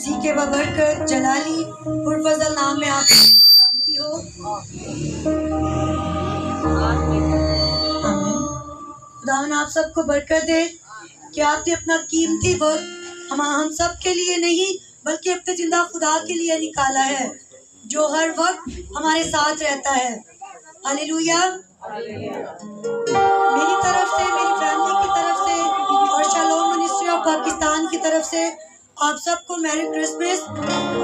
मसीह के बबरकत जलाली पुरफजल नाम में आप सलामती हो। खुदावन आप सबको बरकत दे कि आपने अपना कीमती वक्त हम सब के लिए नहीं बल्कि अपने जिंदा खुदा के लिए निकाला है, जो हर वक्त हमारे साथ रहता है। हालेलुया। मेरी तरफ से, मेरी फैमिली की तरफ से और शालोम मिनिस्ट्री ऑफ पाकिस्तान की तरफ से आप सबको मैरी क्रिसमस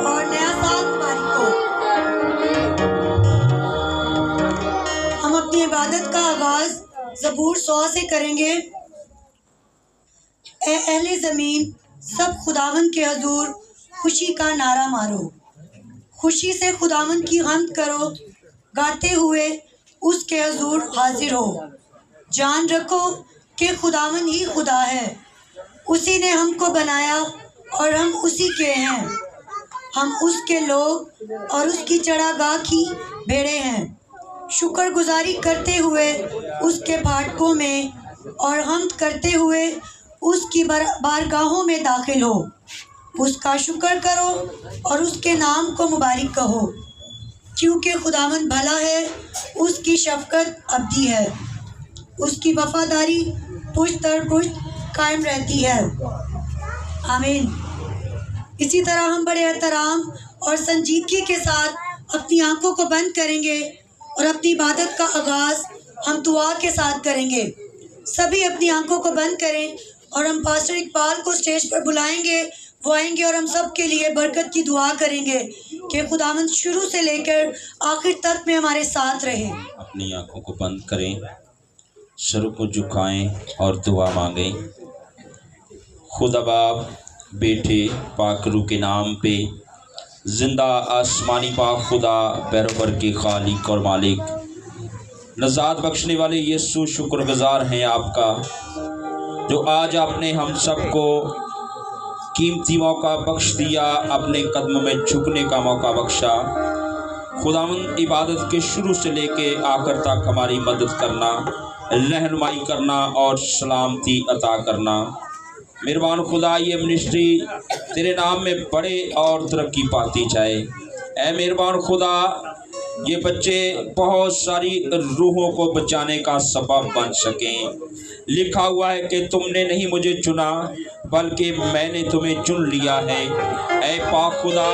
और नया साल मुबारक हो। हम अपनी इबादत का आगाज ज़बूर 100 से करेंगे। ए अहले ज़मीन, सब खुदावन के हजूर खुशी का नारा मारो, खुशी से खुदावन की हम्द करो, गाते हुए उसके हजूर हाजिर हो। जान रखो कि खुदावन ही खुदा है, उसी ने हमको बनाया और हम उसी के हैं। हम उसके लोग और उसकी चरागाह की भेड़ें हैं। शुक्रगुजारी करते हुए उसके फाटकों में और हम्द करते हुए उसकी बारगाहों में दाखिल हो। उसका शुक्र करो और उसके नाम को मुबारक कहो, क्योंकि खुदावन भला है, उसकी शफकत अब्दी है, उसकी वफादारी पुश्त दर पुश्त कायम रहती है। आमीन। इसी तरह हम बड़े एहतराम और संजीदगी के साथ अपनी आंखों को बंद करेंगे और अपनी इबादत का आगाज़ हम दुआ के साथ करेंगे। सभी अपनी आंखों को बंद करें और हम पास्टर इकबाल को स्टेज पर बुलाएंगे। वो आएंगे और हम सब के लिए बरकत की दुआ करेंगे कि खुदावंद शुरू से लेकर आखिर तक में हमारे साथ रहे। अपनी आंखों को बंद करें, सर को झुकाएं और दुआ मांगें। खुदा बाप बेटे पाक रूह के नाम पे जिंदा आसमानी पाक खुदा बैरबर के खालिक और मालिक नजात बख्शने वाले यीशु, शुक्रगुजार हैं आपका, जो आज आपने हम सबको कीमती मौका बख्श दिया, अपने कदमों में झुकने का मौका बख्शा। खुदावंद इबादत के शुरू से लेके आखिर तक हमारी मदद करना, रहनुमाई करना और सलामती अता करना। मेहरबान खुदा, ये मिनिस्ट्री तेरे नाम में बड़े और तरक्की पाती जाए। ऐ मेहरबान खुदा, ये बच्चे बहुत सारी रूहों को बचाने का सबब बन सकें। लिखा हुआ है कि तुमने नहीं मुझे चुना बल्कि मैंने तुम्हें चुन लिया है। ऐ पाक खुदा,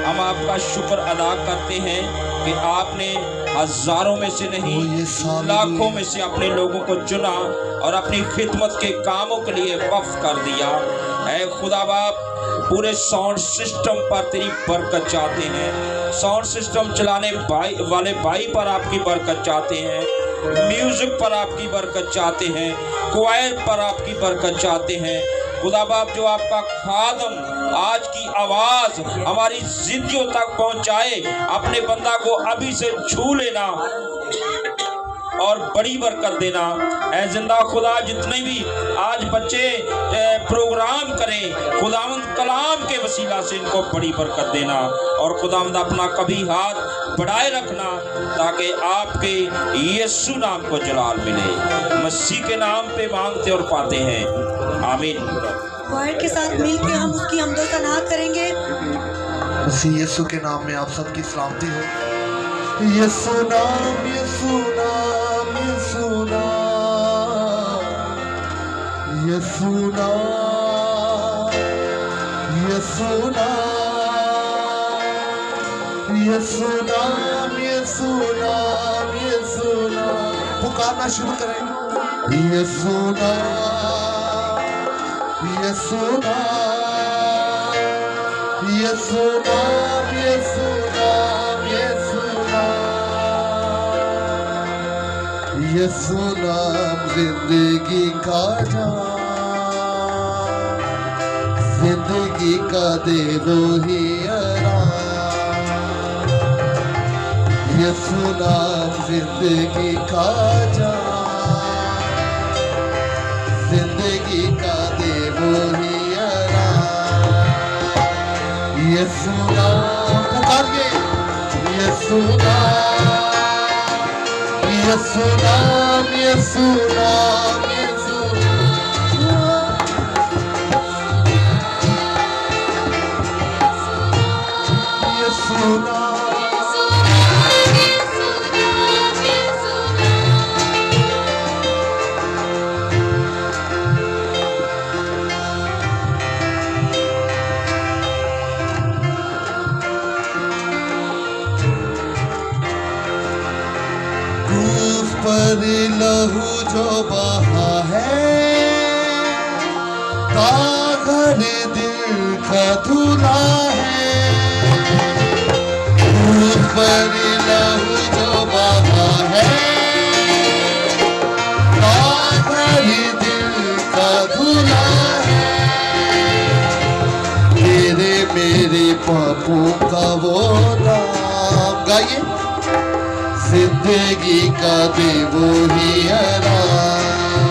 हम आपका शुक्र अदा करते हैं कि आपने हजारों में से नहीं लाखों में से अपने लोगों को चुना और अपनी खिदमत के कामों के लिए वक्फ कर दिया। ऐ खुदा बाप, पूरे साउंड सिस्टम पर तेरी बरकत चाहते हैं, साउंड सिस्टम चलाने वाले भाई पर आपकी बरकत चाहते हैं, म्यूजिक पर आपकी बरकत चाहते हैं, क्वायर पर आपकी बरकत चाहते हैं। खुदा बाप, जो आपका खादम आज की आवाज़ हमारी जिंदगियों तक पहुंचाए, अपने बंदा को अभी से छू लेना और बड़ी बरकत देना। ऐ जिंदा खुदा, जितने भी आज बच्चे प्रोग्राम करें, खुदावंद कलाम के वसीला से इनको बड़ी बरकत देना और खुदावंद अपना कभी हाथ बढ़ाए रखना, ताकि आपके यीशु नाम को जलाल मिले। मसीह के नाम पे मांगते और पाते हैं, आमीन। वायर के साथ मिलकर हम उसकी हमदो सना करेंगे। मसीह यीशु के नाम में आप सबकी सलामती हो। यीशु नाम, यीशु नाम, यीशु नाम, यीशु नाम, यीशु नाम, यीशु नाम, यीशु नाम, यीशु नाम। पुकारना शुरू करें। यीशु नाम, यीशु नाम, यीशु नाम, यीशु नाम, यीशु नाम, यीशु नाम जिंदगी का जान, जिंदगी का दे वो ही आराम। यीशु नाम जिंदगी का जान, जिंदगी का दे वो ही आराम। यीशु नाम पुकारिए। यीशु नाम, यीशु नाम, यीशु नाम, यीशु नाम। जो बहा है कागर दिल का धुला है ऊपर लहू जो बहा है कागर दिल का धुला है तेरे मेरे पापों का वो नाम गाइए जिंदगी का दे वो ही आराम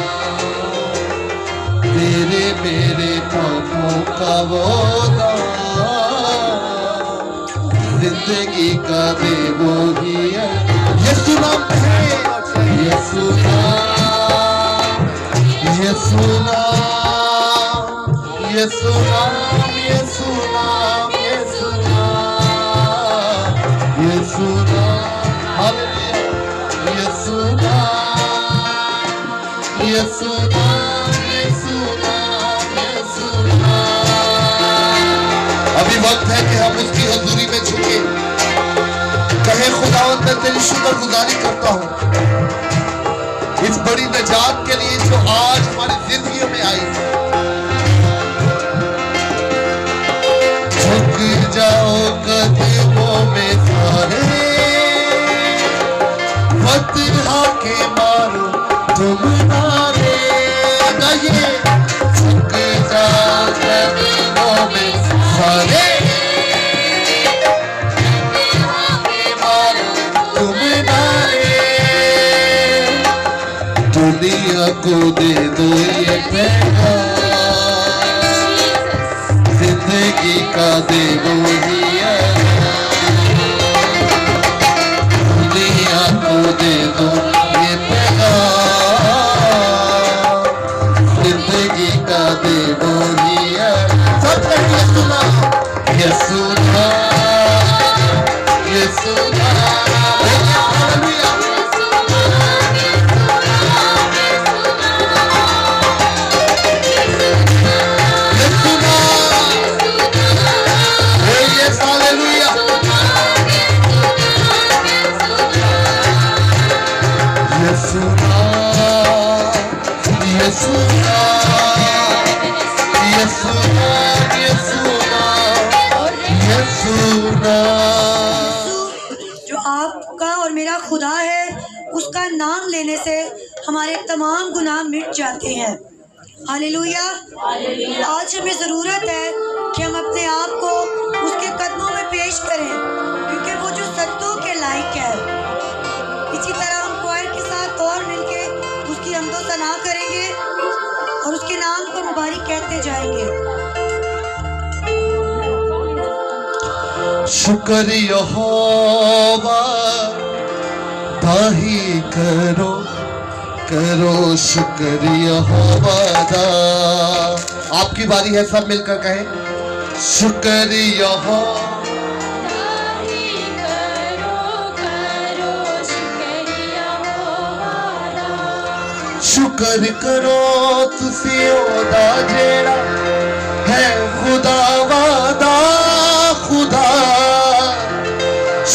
तेरे मेरे पापों का वो नाम जिंदगी का दे वो ही आराम यीशु नाम है यीशु नाम यीशु नाम यीशु नाम यीशु नाम यीशु नाम यीशु नाम यीशु नाम यीशु नाम यीशु नाम यीशु नाम अभी वक्त है कि हम उसकी हजूरी में झुके कहे खुदावंद मैं तेरी शुक्रगुजारी करता हूँ इस बड़ी निजात के लिए जो आज हमारी जिंदगियों में आई झुक जाओ कदमों में सारे फतहा के मारो तुम नारे गाइए झुक जाओ कदमों में सारे मारो तुम नारे दुनिया को दे दो ये पैगाम जिंदगी का दे वो ही दुनिया को दे दो ये पैगाम जिंदगी का दे वो ही सब ये सुना ये सुना ये सुना जो आपका और मेरा खुदा है उसका नाम लेने से हमारे तमाम गुनाह मिट जाते हैं। हालेलुया। आज हमें ज़रूरत है कि हम अपने आप को उसके कदमों में पेश करें क्योंकि वो जो सजदों के लायक है। इसी तरह हम क्वायर के साथ और मिलके उसकी हमदो सना करेंगे और उसके नाम को मुबारक कहते जाएंगे। शुक्र यहोवा दाही करो करो शुक्र यहोवा दा आपकी बारी है सब मिलकर कहें शुक्र यहोवा शुक्र करो तुसी ओदा जेड़ा है खुदा वादा खुदा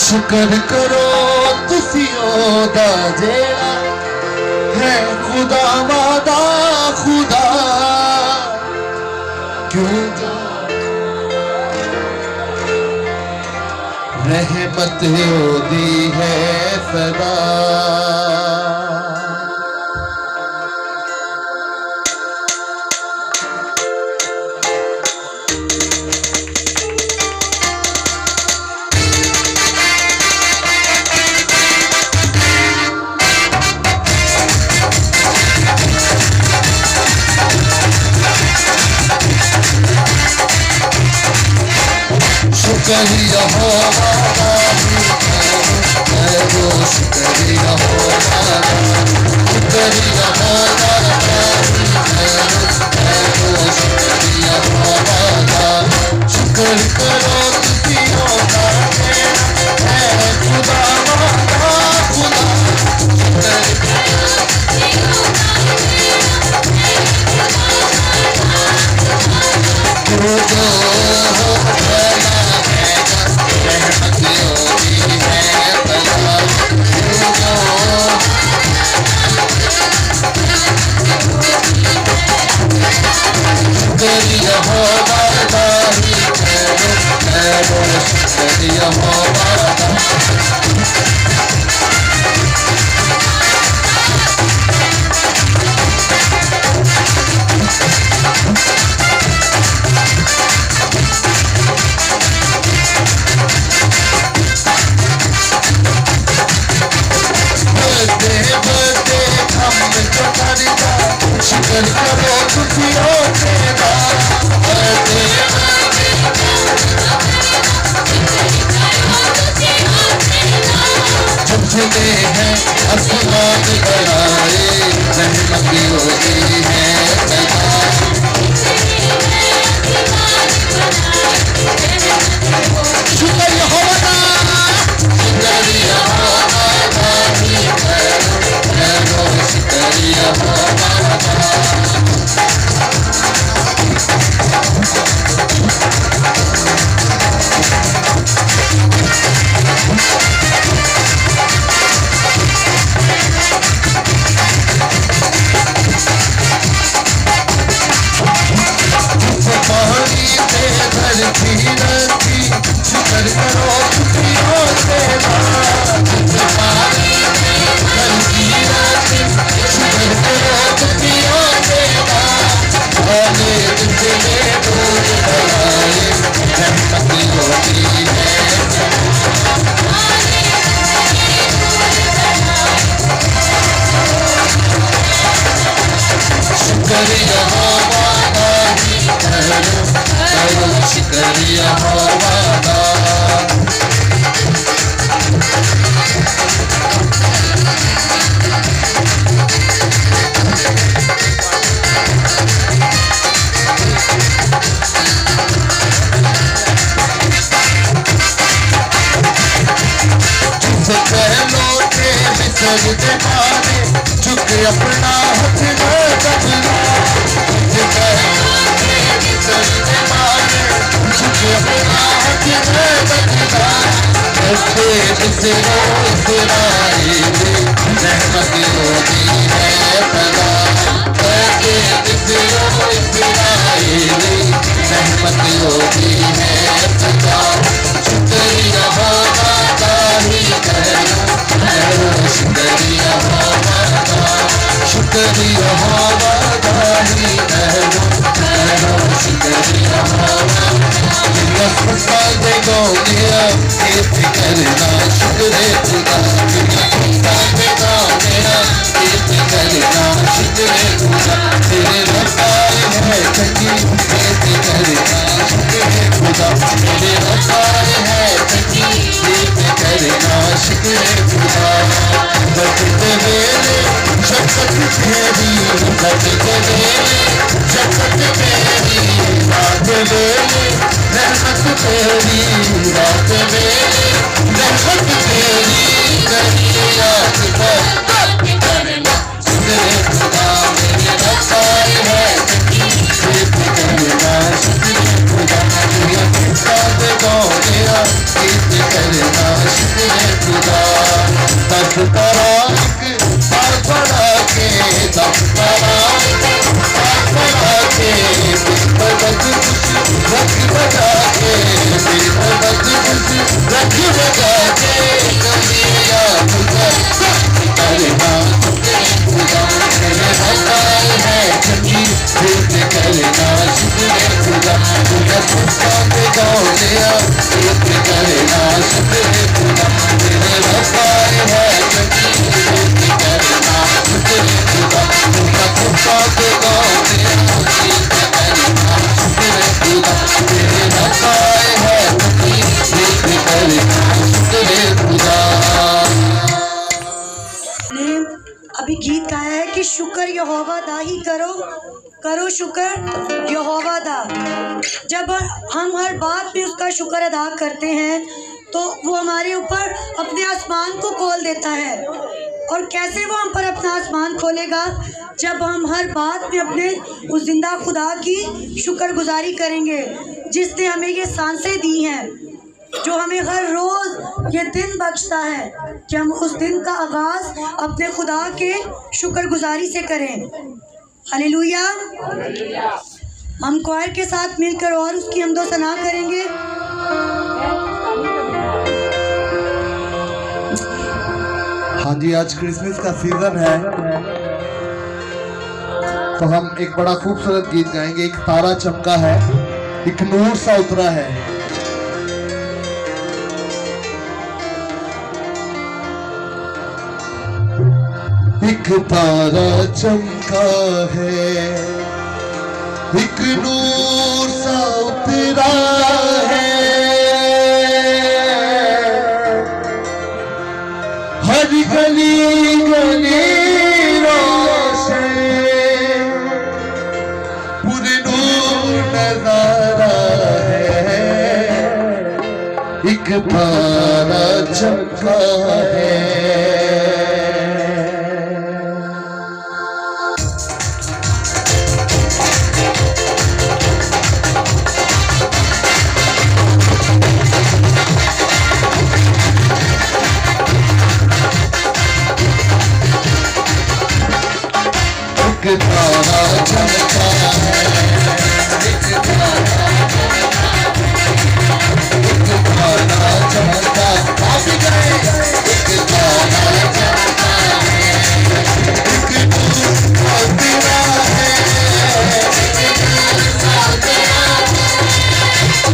शुक्र करो तुसी ओदा जेड़ा है खुदा वादा खुदा क्यों रहमत ओदी है सदा शुक्र यहोवा करो शुक्र यहोवा शुक्र यहोवा करो शुक्र यहोवा शुक्र करो तुसी होगा है खुदा वादा खुदा शुक्र करो खुशियों तेरा झुमझुमे हैं आसमान गड़ाए रहमती होती है शुक्र यहोवा शुक्र यहोवा ही करो शुक्र यहोवा झुके अपना हथ झुके अपना हथ इसराए रहमत होती है सदा इसराए रहमत होती है सदा शुक्रिया होगा ही करो शुक्रिया होगा शुक्रिया होगा ही करो शुक्रिया होगा देखो मेरा कीर्त करना शुक्र खुदा देखो मेरा कीर्त करना शुक्र खुदा तेरे रसाए है सच्ची कीर्त करना शुक्र खुदा तेरे रसाए है सच्ची कीर्त करना शुक्र खुदा बचते मेरे शपथ तेरी बचते मेरे शपथ तेरी बात मेरे रहमत तेरी रात मेरे रहमत तेरी करिया करना शुक्र खुदा मेरे रसाए है कीर्त करना शुक्र खुदा मेरा किस्सा गाओ मेरा कीर्त करना शुक्र खुदा दस तराक पार पड़ा के दस तराक पार पड़ा के बदल रख बजा के बदल रख बजा के कलिया करना खुदा मेरे रसाए है सच्ची कीर्त करना शुक्र खुदा मेरा किस्सा गाओ मेरा कीर्त करना शुक्र खुदा मेरे रसाए है सच्ची कीर्त करना शुक्र खुदा मेरा किस्सा गाओ मेरा कीर्त करना शुक्र खुदा मेरे रसाए है सच्ची कीर्त करना शुक्र खुदा ने अभी गीत गाया है कि शुक्र यहोवा दा ही करो शुक्र यहोवा दा। जब हम हर बात में उसका शुक्र अदा करते हैं तो वो हमारे ऊपर अपने आसमान को खोल देता है। और कैसे वो हम पर अपना आसमान खोलेगा? जब हम हर बात में अपने उस जिंदा खुदा की शुक्रगुजारी करेंगे जिसने हमें ये सांसें दी हैं, जो हमें हर रोज़ ये दिन बख्शता है कि हम उस दिन का आगाज़ अपने खुदा के शुक्रगुजारी से करें। हालेलुया। हम क्वायर के साथ मिलकर और उसकी हमदो सना करेंगे। हाँ जी, आज क्रिसमस का सीजन है तो हम एक बड़ा खूबसूरत गीत गाएंगे। एक तारा चमका है, एक नूर सा उतरा है। एक तारा चमका है, एक नूर सा उतरा है, हर गली गली रोशन पुरनूर नजारा है। एक तारा चमका है। एक तारा चमका है, एक तारा चमका, आप ही गए। एक तारा चमका है, एक नूर सा उतरा है,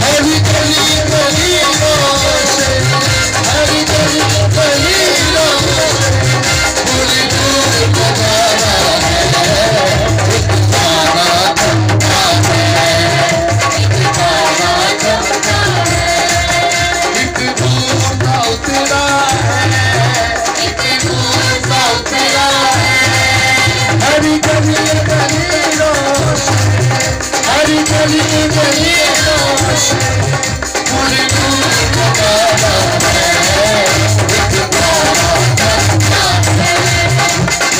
हर गली गली रोशन, हर गली गली रोशन पुरनूर नजारा है। एक तारा चमका है, एक तारा चमका है, एक नूर सा उतरा है, एक नूर सा उतरा है, हर गली गली रोशन, हर गली गली रोशन पुरनूर नजारा है। एक तारा चमका है,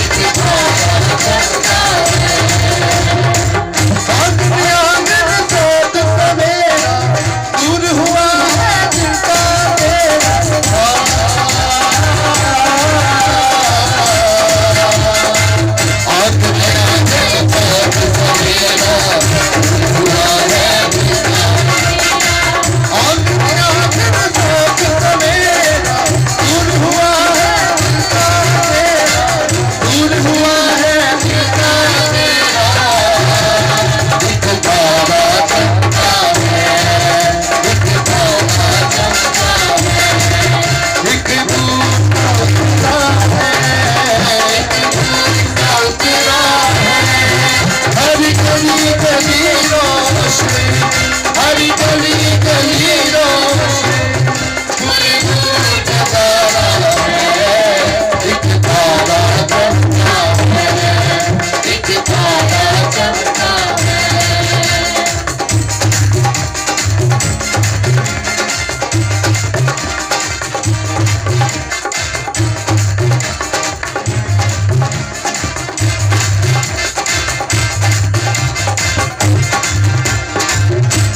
एक तारा चमका है। आंगन आंगन जोत सवेरा, दूर हुआ है चिंता तेरा। आंगन आंगन जोत सवेरा, दूर हुआ है चिंता तेरा। आंगन आंगन जोत सवेरा, दूर हुआ है चिंता तेरा, दूर हुआ है चिंता तेरा। एक तारा चमका है, एक तारा चमका है, एक नूर सा उतरा है, एक नूर सा उतरा है, हर गली गली रोशन, हर गली गली रोशन पुरनूर नजारा है। एक तारा चमका है, एक तारा चमका है।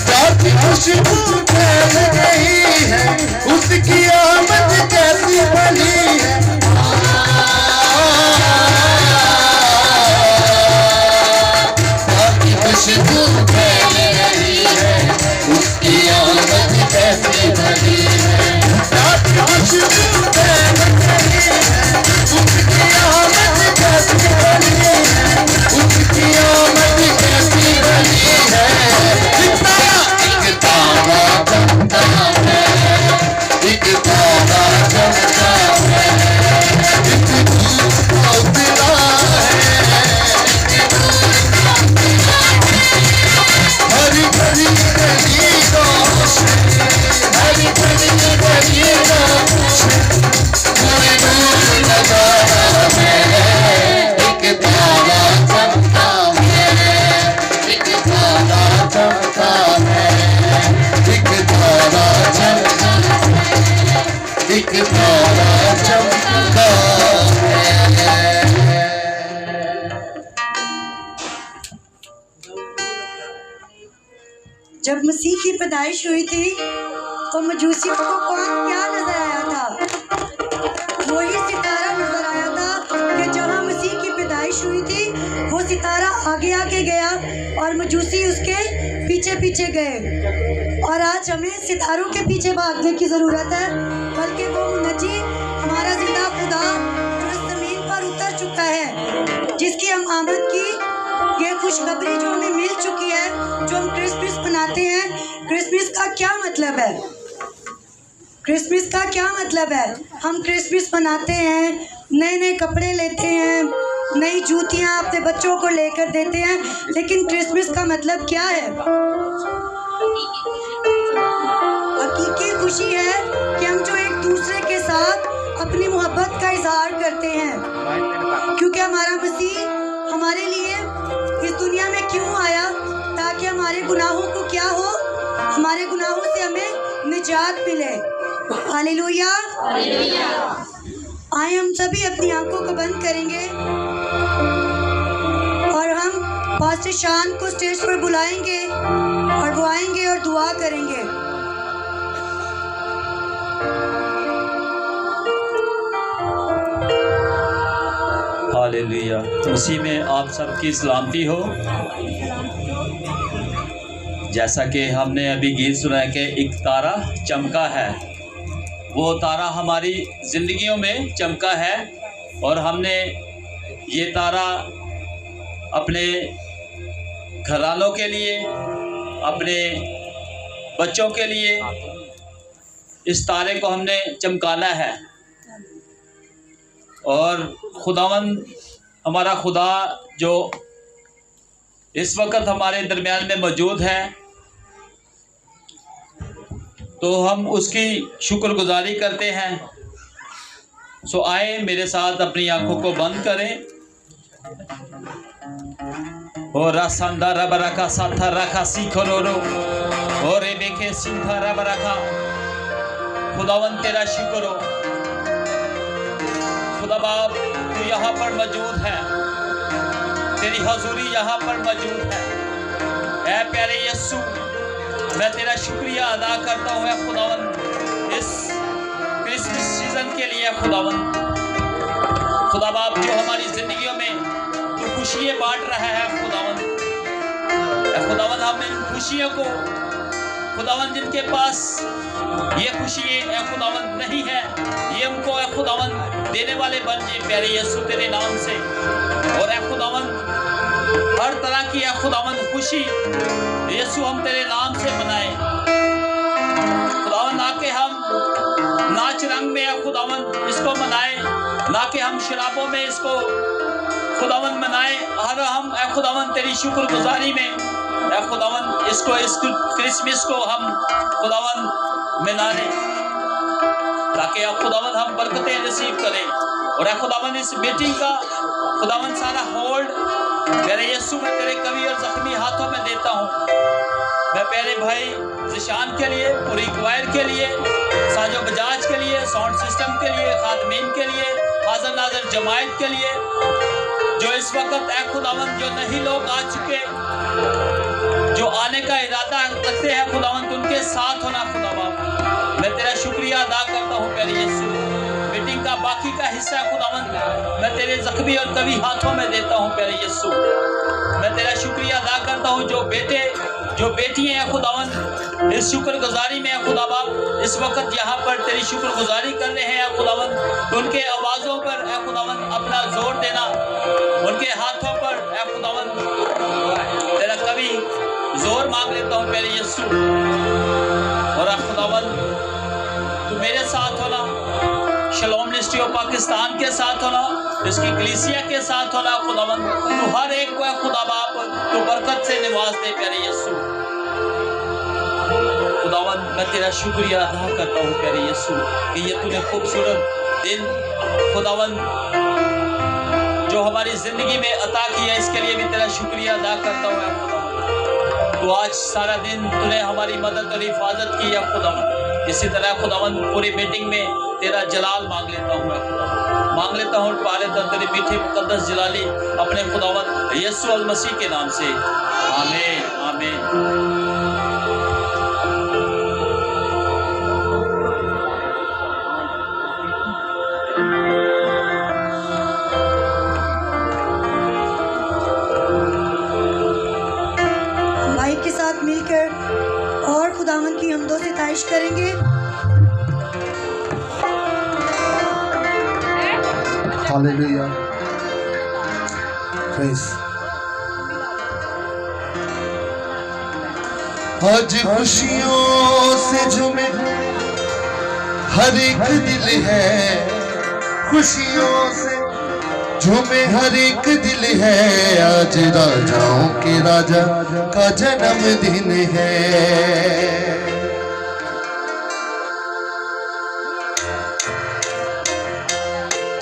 जाति खुशबू फैल गई है, उसकी आमद कैसी भली है। जाति खुशबू फैल रही है, उसकी आमद कैसी भली है। जाति खुशबू फैल रही है, उसकी आमद कैसी भली है, उसकी आमद कैसी भली है। एक तारा चमका है, एक तारा चमका है, एक नूर सा उतरा है, एक नूर सा उतरा है, हर गली गली रोशन, हर गली गली रोशन पुरनूर नजारा है। एक तारा चमका है, एक तारा चमका है, एक तारा चमका है, एक तारा चमका है। जब मसीह की पैदाइश हुई थी तो मजूसियों को क्या नजर आया था? वही सितारा नजर आया था कि जहाँ मसीह की पैदाइश हुई थी वो सितारा आगे आगे गया और मजूसी उसके पीछे पीछे गए। और आज हमें सितारों के पीछे भागने की ज़रूरत है, बल्कि वो मुनज्जी हमारा जिंदा खुदा इसकी हम आमद की ये खुशखबरी जो हमें मिल चुकी है, जो हम क्रिसमस मनाते हैं। क्रिसमस का क्या मतलब है? क्रिसमस का क्या मतलब है? हम क्रिसमस मनाते हैं, नए नए कपड़े लेते हैं, नई जूतियाँ अपने बच्चों को लेकर देते हैं, लेकिन क्रिसमस का मतलब क्या है? हकीकी खुशी है कि हम जो एक दूसरे के साथ अपनी मोहब्बत का इजहार करते हैं, क्योंकि हमारा मसीह हमारे लिए इस दुनिया में क्यों आया, ताकि हमारे गुनाहों को क्या हो, हमारे गुनाहों से हमें निजात मिले। हालेलुया। आए हम सभी अपनी आंखों को बंद करेंगे और हम पास्टर शान को स्टेज पर बुलाएंगे और वो आएंगे और दुआ करेंगे। हालेलुया। मसीह में आप सबकी सलामती हो। जैसा कि हमने अभी गीत सुना कि एक तारा चमका है, वो तारा हमारी ज़िंदगियों में चमका है और हमने ये तारा अपने घरवालों के लिए, अपने बच्चों के लिए इस तारे को हमने चमकाना है। और खुदावंद हमारा खुदा जो इस वक्त हमारे दरमियान में मौजूद है, तो हम उसकी शुक्रगुजारी करते हैं। सो आए मेरे साथ अपनी आंखों को बंद करें और रासांदा रब रखा साथा रखा सीखो रो रो और रे देखे सिंधा रब रखा। खुदावंद तेरा शुक्र हो। खुदा बाप तू यहाँ पर मौजूद है, तेरी हजूरी यहाँ पर मौजूद है। ऐ प्यारे यीशु, मैं तेरा शुक्रिया अदा करता हूँ खुदावंद इस क्रिसमस सीजन के लिए। खुदावंद खुदा बाप जो हमारी जिंदगियों में तू खुशियाँ बांट रहा है खुदावंद हम इन खुशियों को खुदावंद जिनके पास ये खुशी खुदावंद नहीं है, ये उनको खुदावंद देने वाले बन जाए प्यारे यीशु तेरे नाम से। और खुदावंद हर तरह की खुदावंद खुशी यीशु हम तेरे नाम से मनाए। खुदावंद आके हम नाच रंग में खुदावंद इसको मनाए, ना कि हम शराबों में इसको खुदावंद मनाए। हर हम खुदावंद तेरी शुक्रगुजारी में खुदावंद इसको इस क्रिसमस को हम खुदावंद मनाने, ताकि खुदावंद हम बरकतें नसीब करें। और खुदावंद इस मीटिंग का खुदावंद सारा होल्ड मेरे यीशु में तेरे कवि और जख्मी हाथों में देता हूँ। मैं प्यारे भाई जिशान के लिए, पूरी क्वायर के लिए, साजो बजाज के लिए, साउंड सिस्टम के लिए, खादमीन के लिए, हाज़र नाज़र जमायत के लिए, जो इस वक्त खुदावंद जो नहीं लोग आ चुके, जो आने का इरादा रखते हैं खुदावंद, उनके साथ होना खुदा बाप। मैं तेरा शुक्रिया अदा करता हूँ प्यारे यीशु। मीटिंग का बाकी का हिस्सा खुदावंद मैं तेरे जख्मी और कवि हाथों में देता हूँ प्यारे यीशु। मैं तेरा शुक्रिया अदा करता हूँ जो बेटे जो बेटियाँ हैं खुदावंद इस शुक्रगुजारी में खुदा बाप इस वक्त यहाँ पर तेरी शुक्रगुजारी कर रहे हैं खुदावंद, उनके आवाज़ों पर खुदावंद अपना जोर देना, उनके हाथों पर खुदावंद तेरा कवि जोर मांग लेता हूँ प्यारे यीशु। और खुदावंद तू मेरे साथ होना, शलोम मिनिस्ट्री ऑफ पाकिस्तान के साथ होना, इसकी कलीसिया के साथ होना खुदावंद, तू हर एक को खुदा बाप तू बरकत से निवास दे प्यारे यीशु। खुदावंद मैं तेरा शुक्रिया अदा करता हूँ प्यारे यीशु कि ये तूने खूबसूरत दिन खुदावंद जो हमारी ज़िंदगी में अता किया, इसके लिए भी तेरा शुक्रिया अदा करता हूँ खुदावंद। तो आज सारा दिन तूने हमारी मदद और हिफाजत की है खुदावंद। इसी तरह खुदावंद पूरी मीटिंग में तेरा जलाल मांग लेता हूँ मैं, मांग लेता हूँ पारे तेरे मीठे मुकद्दस जलाली अपने खुदावंद यीशु अल मसीह के नाम से, आमीन आमीन। माइक के साथ मिलकर और खुदावंद की हमदों से तारीश करेंगे। हालेलुया। Praise. आज खुशियों से झूमे हर एक दिल है, खुशियों से झूमे हर एक दिल है। आज राजाओं के राजा का जन्मदिन है।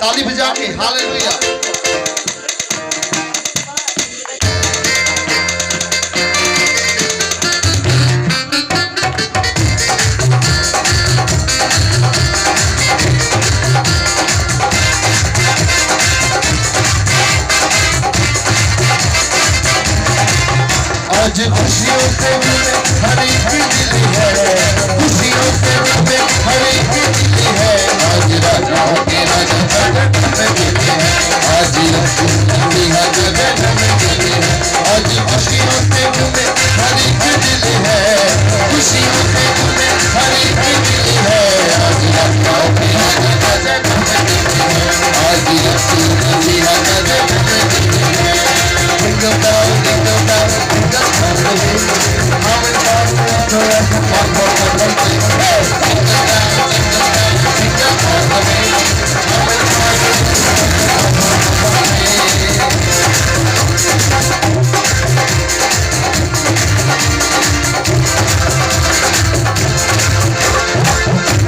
ताली बजा के हालेलुया। आज खुशियों से झूमे हर एक दिल है, खुशियों से झूमे हर एक दिल है। आज राजाओं के राजा का जन्मदिन है, आज यीशु मसीहा का जन्मदिन है। आज खुशियों से झूमे हर एक दिल है, खुशियों से झूमे हर एक दिल है। आज राजाओं के राजा का जन्मदिन है, आज यीशु मसीहा का जन्मदिन है। Jingle bell, jingle bell, jingle all the way. How it sounds forever, one more thing. Hey, jingle bell, jingle bell, jingle all the way. How it sounds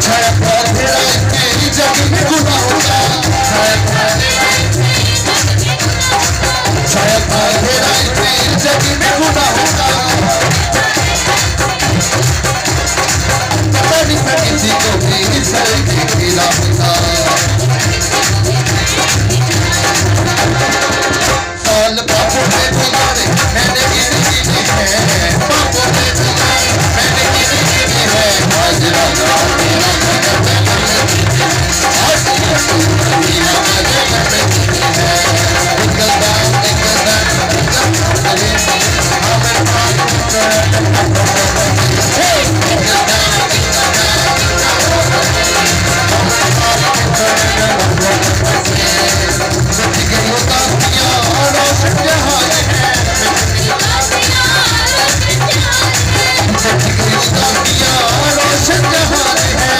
छाया अंधेरा तेरी जग में गुनाहों का, छाया अंधेरा तेरी जग में गुनाहों का। पता नहीं था किसी को भी इस तरीके की राहों का। साल पापों में गुजारे मैंने गिने हैं, पापों में गुजारे मैंने गिने हैं। आज राजाओं के राजा का जन्मदिन है, आज यीशु मसीहा का जन्मदिन है। Jingle bell, jingle bell, jingle all the way. How it sounds forever, one more thing. Hey, jingle bell, jingle bell, jingle all the way. How it sounds forever, one more thing. सच्ची गई उदासियां रोशन जहान है, सच्ची गई उदासियां रोशन जहान है।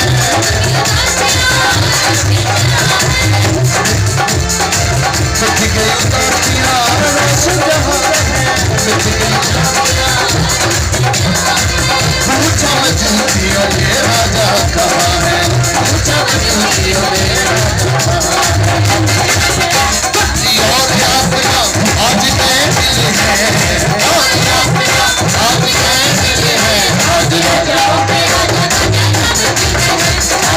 सच्ची गई उदासियां रोशन जहान है, सच्ची गई उदासियां। पूछा मैं झूठियों ये राजा कहाँ है, पूछा मैं झूठियों ये राजा कहाँ है। सच्ची और यात्रा आज नए दिल है, और यात्रा आज नए दिल है। आज राजाओं के राजा का जन्मदिन है,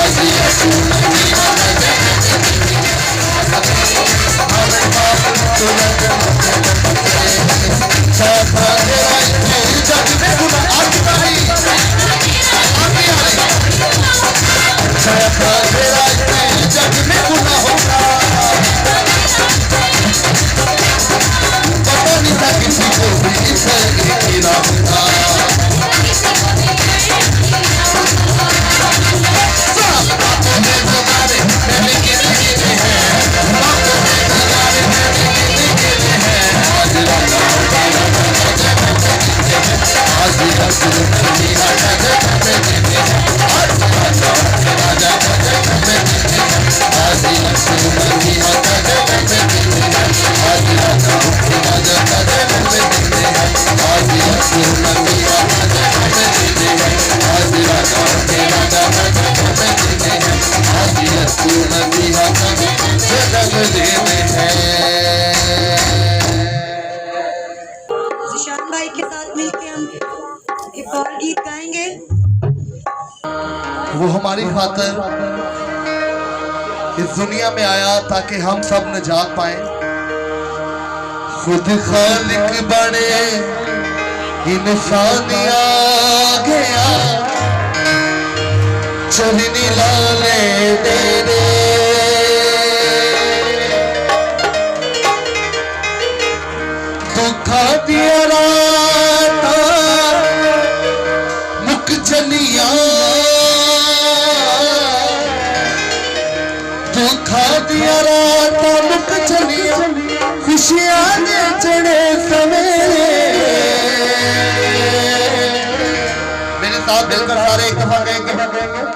आज यीशु मसीहा का जन्मदिन है। जिशान भाई के साथ मिलके हम एक और गीत गाएंगे। वो हमारी खातिर इस दुनिया में आया ताकि हम सब निजात पाएं। खुद खालिक बने इंसानिया गया, चरनी लाले तेरे। दुखा दिया राता मुक चलिया, दुखा दिया रात मुक चलिया खुशियां दे चढ़े सवेरे। मेरे साथ मिलकर सारे एक दफा कहेंगे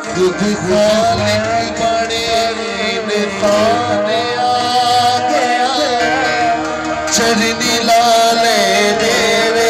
खुद खालिक बड़े इंसान आ गया चरनी लाले देवे।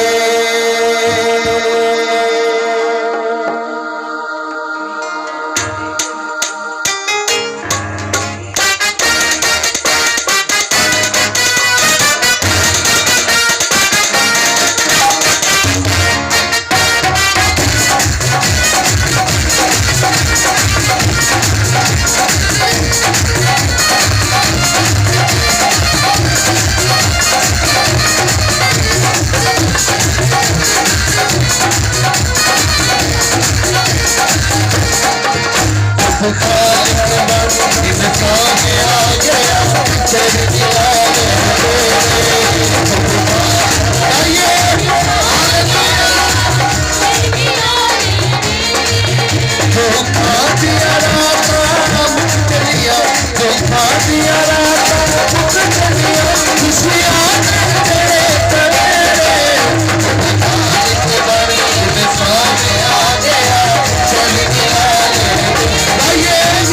Yeah.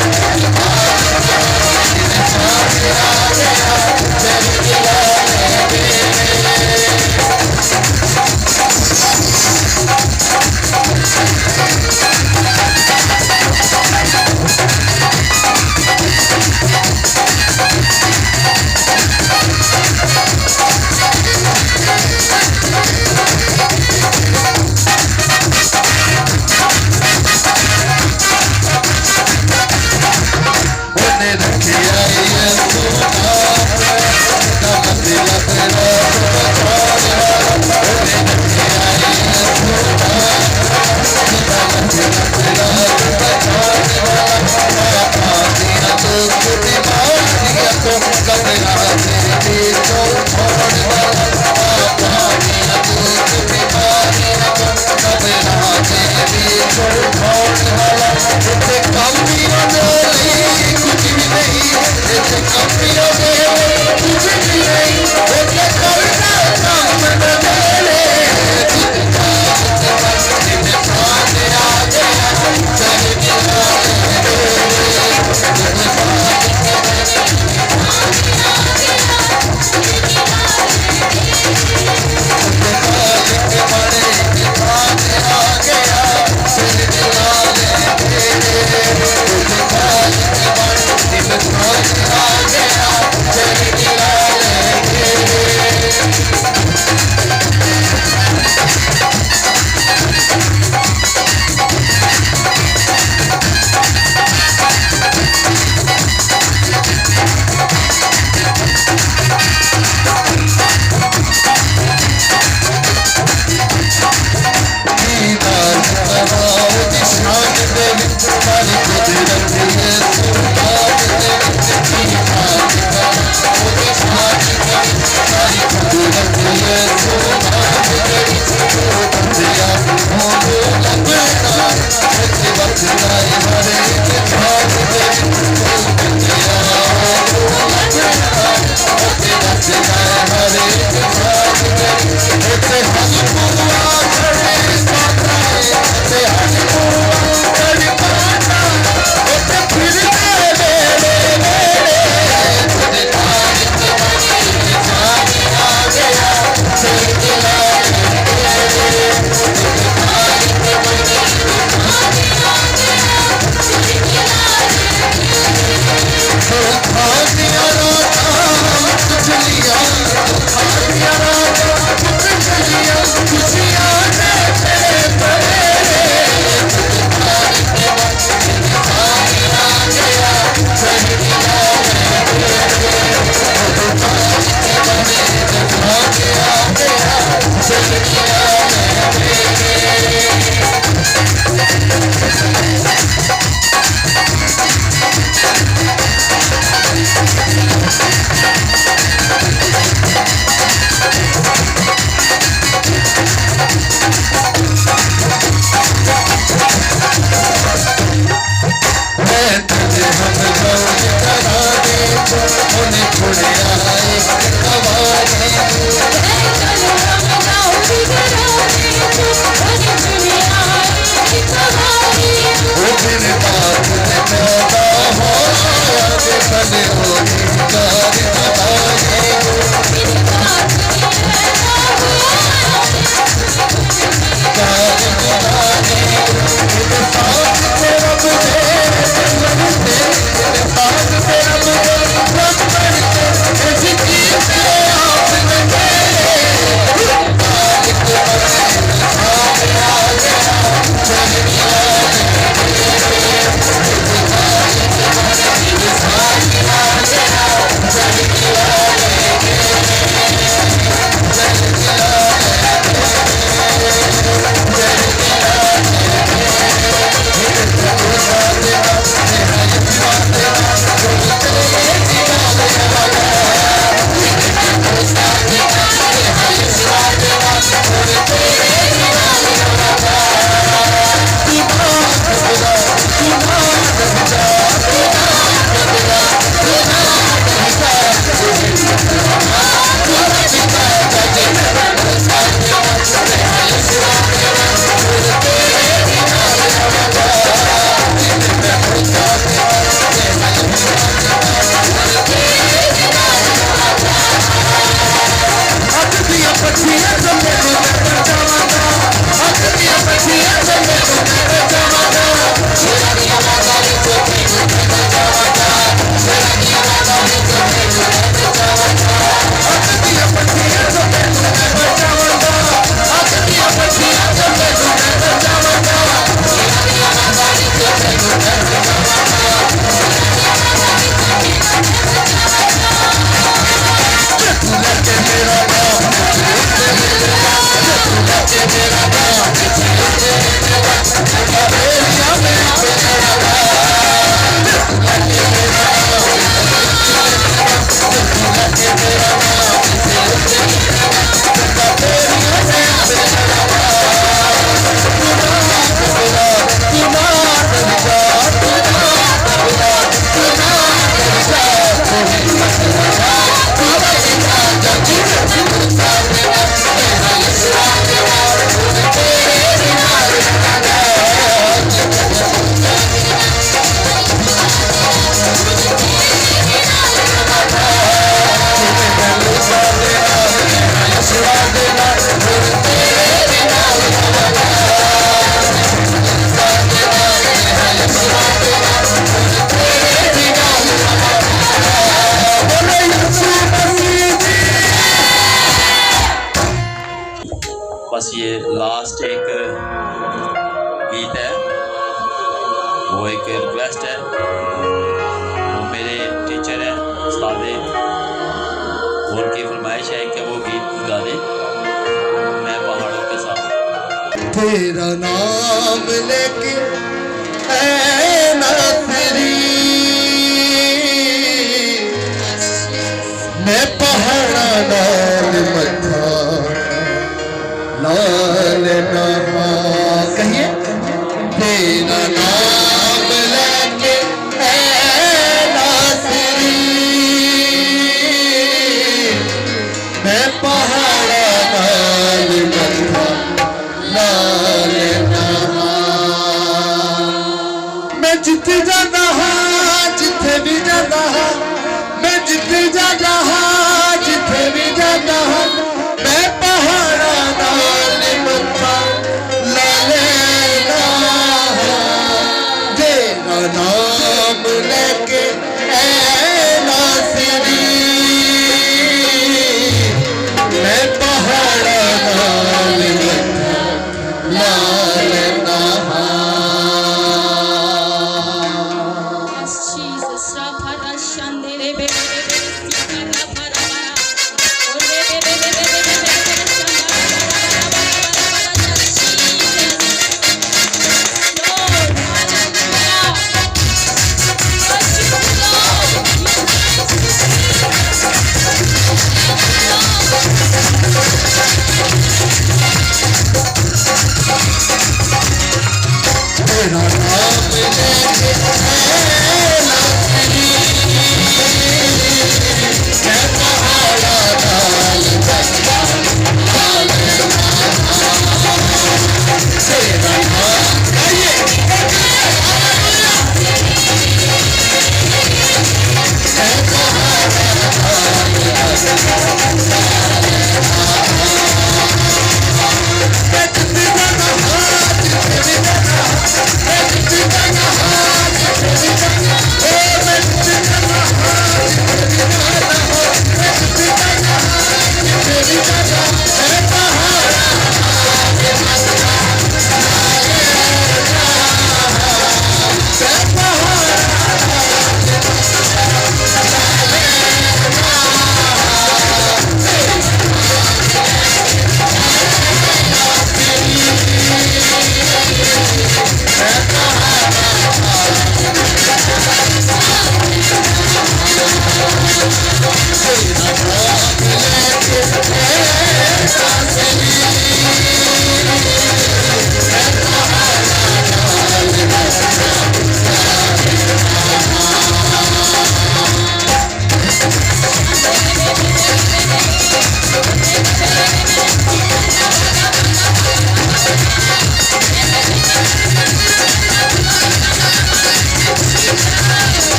उन्हें छोड़े आए कवारे वो मेरे बात में पैदा हो आगे बने हो कार हमारे कार हमारे मेरे साथ तेरा मुझे लगते मेरे साथ तेरा मुझे लगते ऐसी चीज आप लगे बस ये लास्ट एक गीत है, वो एक रिक्वेस्ट है, वो मेरे टीचर हैं उस्ताद, उनकी फरमाइश है कि वो गीत गा दें, मैं पहाड़ों के साथ। तेरा नाम लेके ऐ नासरी मैं पहाड़ा नाल मथा लाल नमा कहिए तेरा नाम लेके ऐ नासरी मैं पहाड़ा नाल मथा लाल नमा मैं जिथे जाता हाँ जिथे भी जाता हाँ मैं जिथे जाता हाँ जिथे भी जाता हाँ मैं पहाड़ा नाल मथा लालेना तेरा नाम लेके ऐ नासरी मैं पहाड़ा नाल मथा लालेना Jesus, Rabara Shandere Bebe, Sikara Parabara, Ore Bebe, Lord, hallelujah. Worship you, Lord.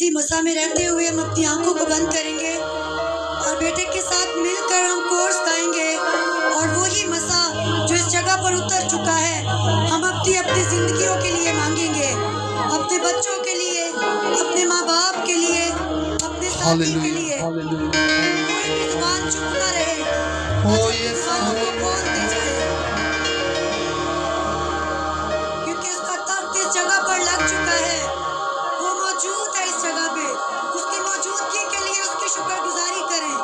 इसी मसा में रहते हुए हम अपनी आंखों को बंद करेंगे और बेटे के साथ मिलकर हम कोर्स गाएंगे। और वही मसा जो इस जगह पर उतर चुका है हम अपनी अपनी जिंदगियों के लिए मांगेंगे, अपने बच्चों के लिए, अपने माँ बाप के लिए, अपने साथी के लिए। कोई भी जुबान चुप न रहे, दुआओं को बोलते जाए, क्योंकि उसका तख्त इस जगह पर लग चुका है। वो मौजूद है इस जगह पे, उसकी मौजूदगी के लिए उसकी शुक्रगुजारी करें।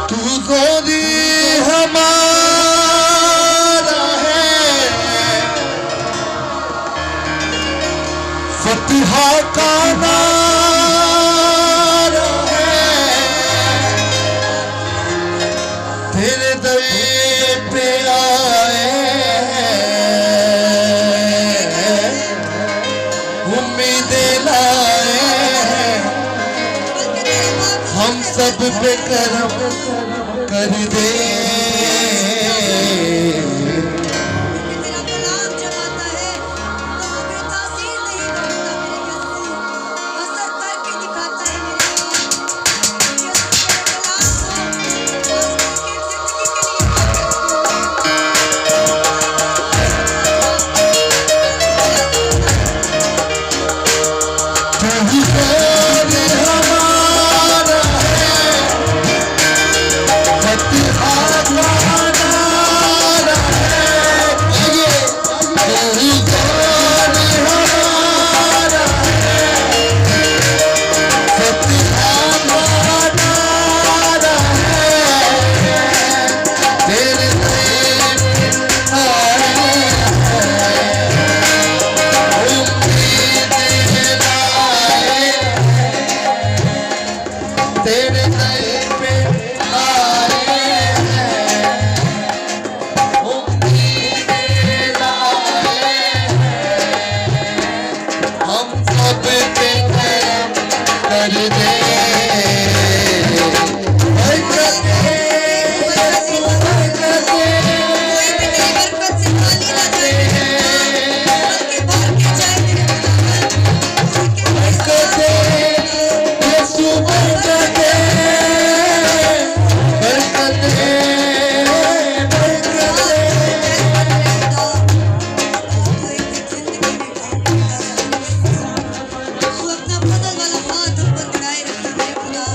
तू गोरी हमारा है, फतिहा का नारा है, तेरे दर पे आए उम्मीदें लाए, हम सब पे करम कर दे। तेरा कलाम जब आता है तो वो बेतासीर नहीं करता मेरे यीशु, असर करके दिखाता है मेरे बाप। यीशु तेरे कलाम को उसकी जिंदगी के लिए तू गोरी हमारा है, फतिहा का नारा है, तू गोरी हमारा है, फतिहा का नारा है, तेरे दर आए उम्मीदें लाए, तेरे दर पे आए उम्मीदें लाए, हम सब पे करम कर दे। कोई भी तेरी बरकत से खाली ना जाए, बल्कि भर के जाए मेरे खुदावंद। यीशु बरकते, बरकते, तू अपना बदल वाला हाथ हम पर बढ़ाए रखे मेरे खुदा।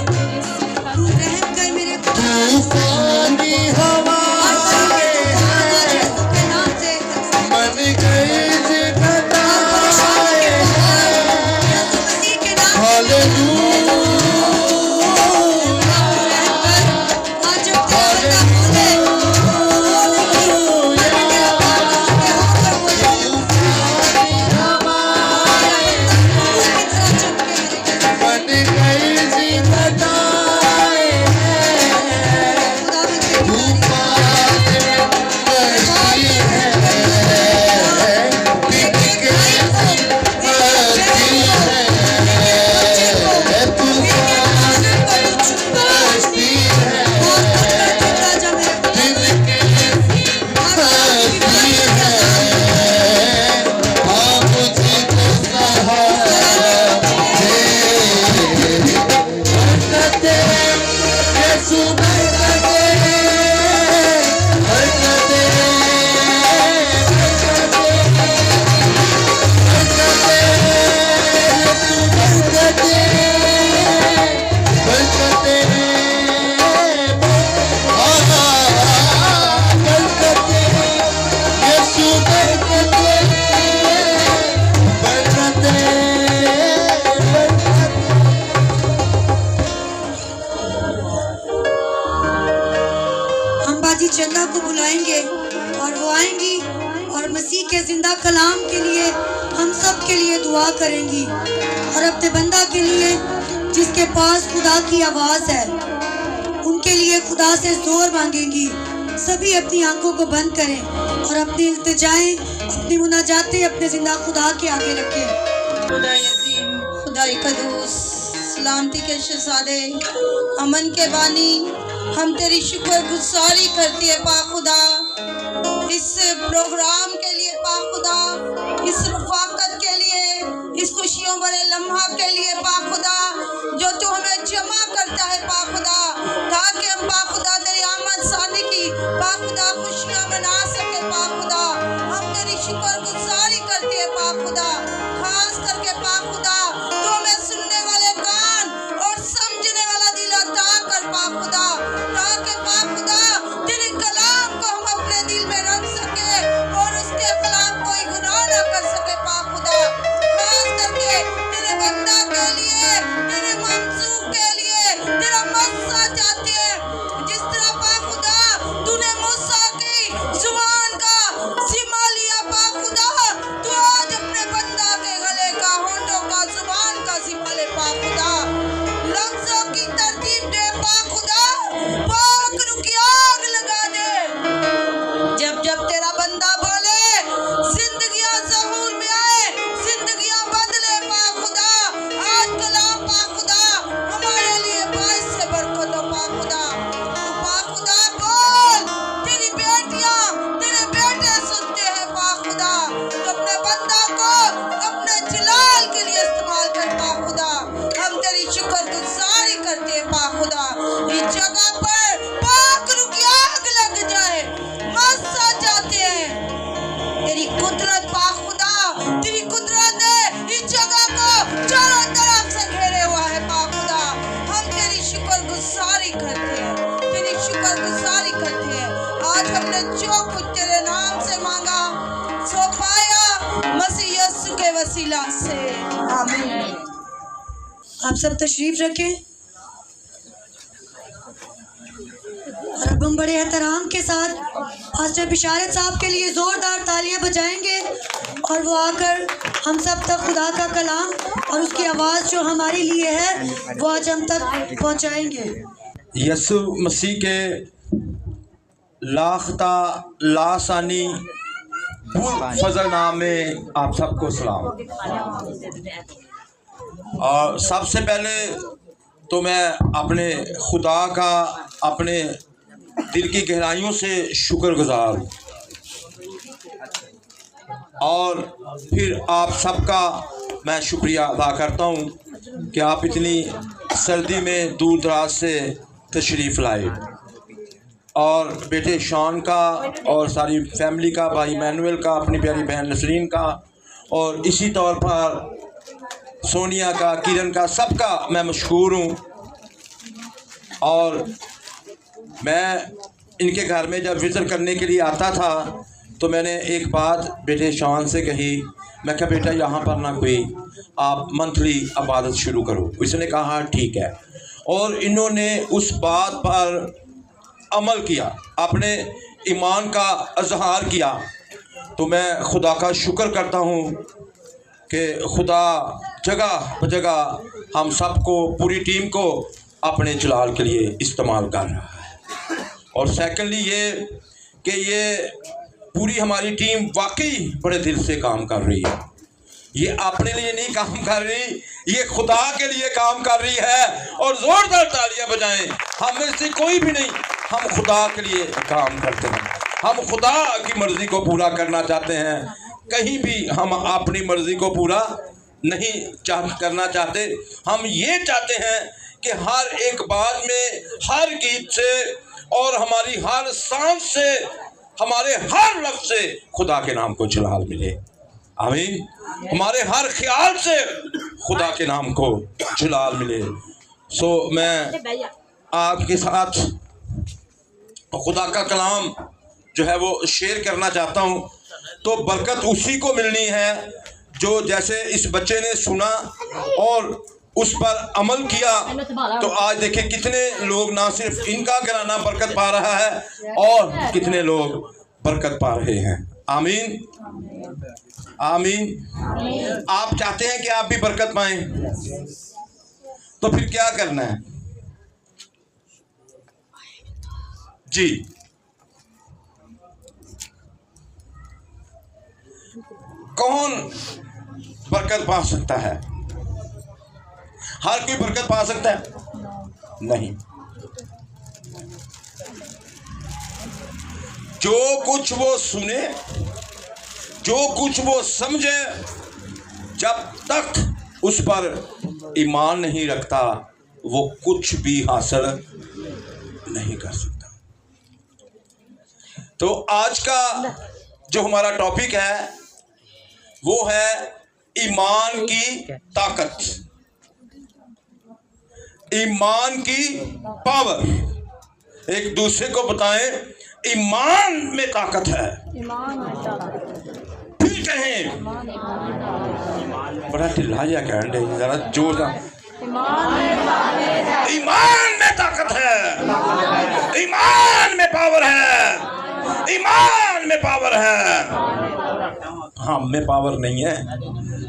तू रहम कर मेरे खुदा। तूफानी हवा यीशु के नाम से मन गई जिगताए, यीशु मसीह के नाम से हालेलुया, आज जब तेरा बंदा बोले, मैं तेरा पाप उसके होकर बोले, की तरह चमके मेरे मन गई जिगताए, खुदावंद की तूफान कश्ती है, दिन के कश्ती है, तूफान कश्ती है, दिन के कश्ती है, आप मुझको सहारा दे। बरकते, यीशु बरकते, बरकते, बरकते, यीशु बरकते, बरकते, बरकते, यीशु बरकते, बरकते, हम बाजी चंदा को बुलाएंगे और वो आएंगी और मसीह के जिंदा कलाम के लिए हम सब के लिए दुआ करेंगी और अपने बंदा के लिए जिसके पास खुदा की आवाज है उनके लिए खुदा से जोर मांगेंगी। सभी अपनी आंखों को बंद करें और अपनी इल्तिजाएं, अपनी मुनाजातें अपने जिंदा खुदा के आगे रखें। खुदा यजीम, खुदा कदूस, सलामती के शहजादे, अमन के बानी, हम तेरी शुक्र गुजारी करती है पा खुदा, इस प्रोग्राम के लिए पा खुदा वसीला से आमीन। आप सब तशरीफ रखें और अब हम बड़े एहतराम के साथ पास्टर बिशारत साहब के लिए ज़ोरदार तालियां बजाएंगे और वो आकर हम सब तक खुदा का कलाम और उसकी आवाज़ जो हमारे लिए है वो आज हम तक पहुंचाएंगे। यसु मसीह के लाखता लासानी फजल नाम में आप सबको सलाम। और सबसे पहले तो मैं अपने खुदा का अपने दिल की गहराइयों से शुक्रगुजार हूँ और फिर आप सबका मैं शुक्रिया अदा करता हूँ कि आप इतनी सर्दी में दूर दराज से तशरीफ़ लाए और बेटे शॉन का और सारी फैमिली का, भाई मैनुअल का, अपनी प्यारी बहन नसरीन का और इसी तौर पर सोनिया का, किरण का, सबका मैं मशहूर हूँ। और मैं इनके घर में जब विज़िट करने के लिए आता था तो मैंने एक बात बेटे शॉन से कही, मैं कहा बेटा यहाँ पर ना कोई आप मंथली इबादत शुरू करो। उसने कहा ठीक है और इन्होंने उस बात पर अमल किया, अपने ईमान का इजहार किया। तो मैं खुदा का शुक्र करता हूँ कि खुदा जगह बजगह हम सबको, पूरी टीम को अपने जलाल के लिए इस्तेमाल कर रहा है। और सेकेंडली ये कि ये पूरी हमारी टीम वाकई बड़े दिल से काम कर रही है। ये अपने लिए नहीं काम कर रही, ये खुदा के लिए काम कर रही है। और ज़ोरदार तालियां बजाएं। हम में से कोई भी नहीं, हम खुदा के लिए काम करते हैं। हम खुदा की मर्ज़ी को पूरा करना चाहते हैं, कहीं भी हम अपनी मर्ज़ी को पूरा नहीं करना चाहते। हम ये चाहते हैं कि हर एक बात में, हर गीत से और हमारी हर सांस से, हमारे हर लफ्ज़ से खुदा के नाम को जलाल मिले। आमीन। हमारे हर ख्याल से खुदा के नाम को जलाल मिले। सो मैं आपके साथ खुदा का कलाम जो है वो शेयर करना चाहता हूँ। तो बरकत उसी को मिलनी है जो जैसे इस बच्चे ने सुना और उस पर अमल किया। तो आज देखें कितने लोग, ना सिर्फ इनका घराना बरकत पा रहा है और कितने लोग बरकत पा रहे हैं। आमीन आमीन। आप चाहते हैं कि आप भी बरकत पाएं, तो फिर क्या करना है जी? कौन बरकत पा सकता है? हर कोई बरकत पा सकता है? नहीं। जो कुछ वो सुने, जो कुछ वो समझे, जब तक उस पर ईमान नहीं रखता वो कुछ भी हासिल नहीं कर सकता। तो आज का जो हमारा टॉपिक है वो है ईमान की ताकत, ईमान की पावर। एक दूसरे को बताएं ईमान में ताकत है। फिर कहें, बड़ा ढिल्ला या कहने दे, जरा जोर से। ईमान में ताकत है, ईमान में पावर है, ईमान में पावर है। हम में पावर नहीं है,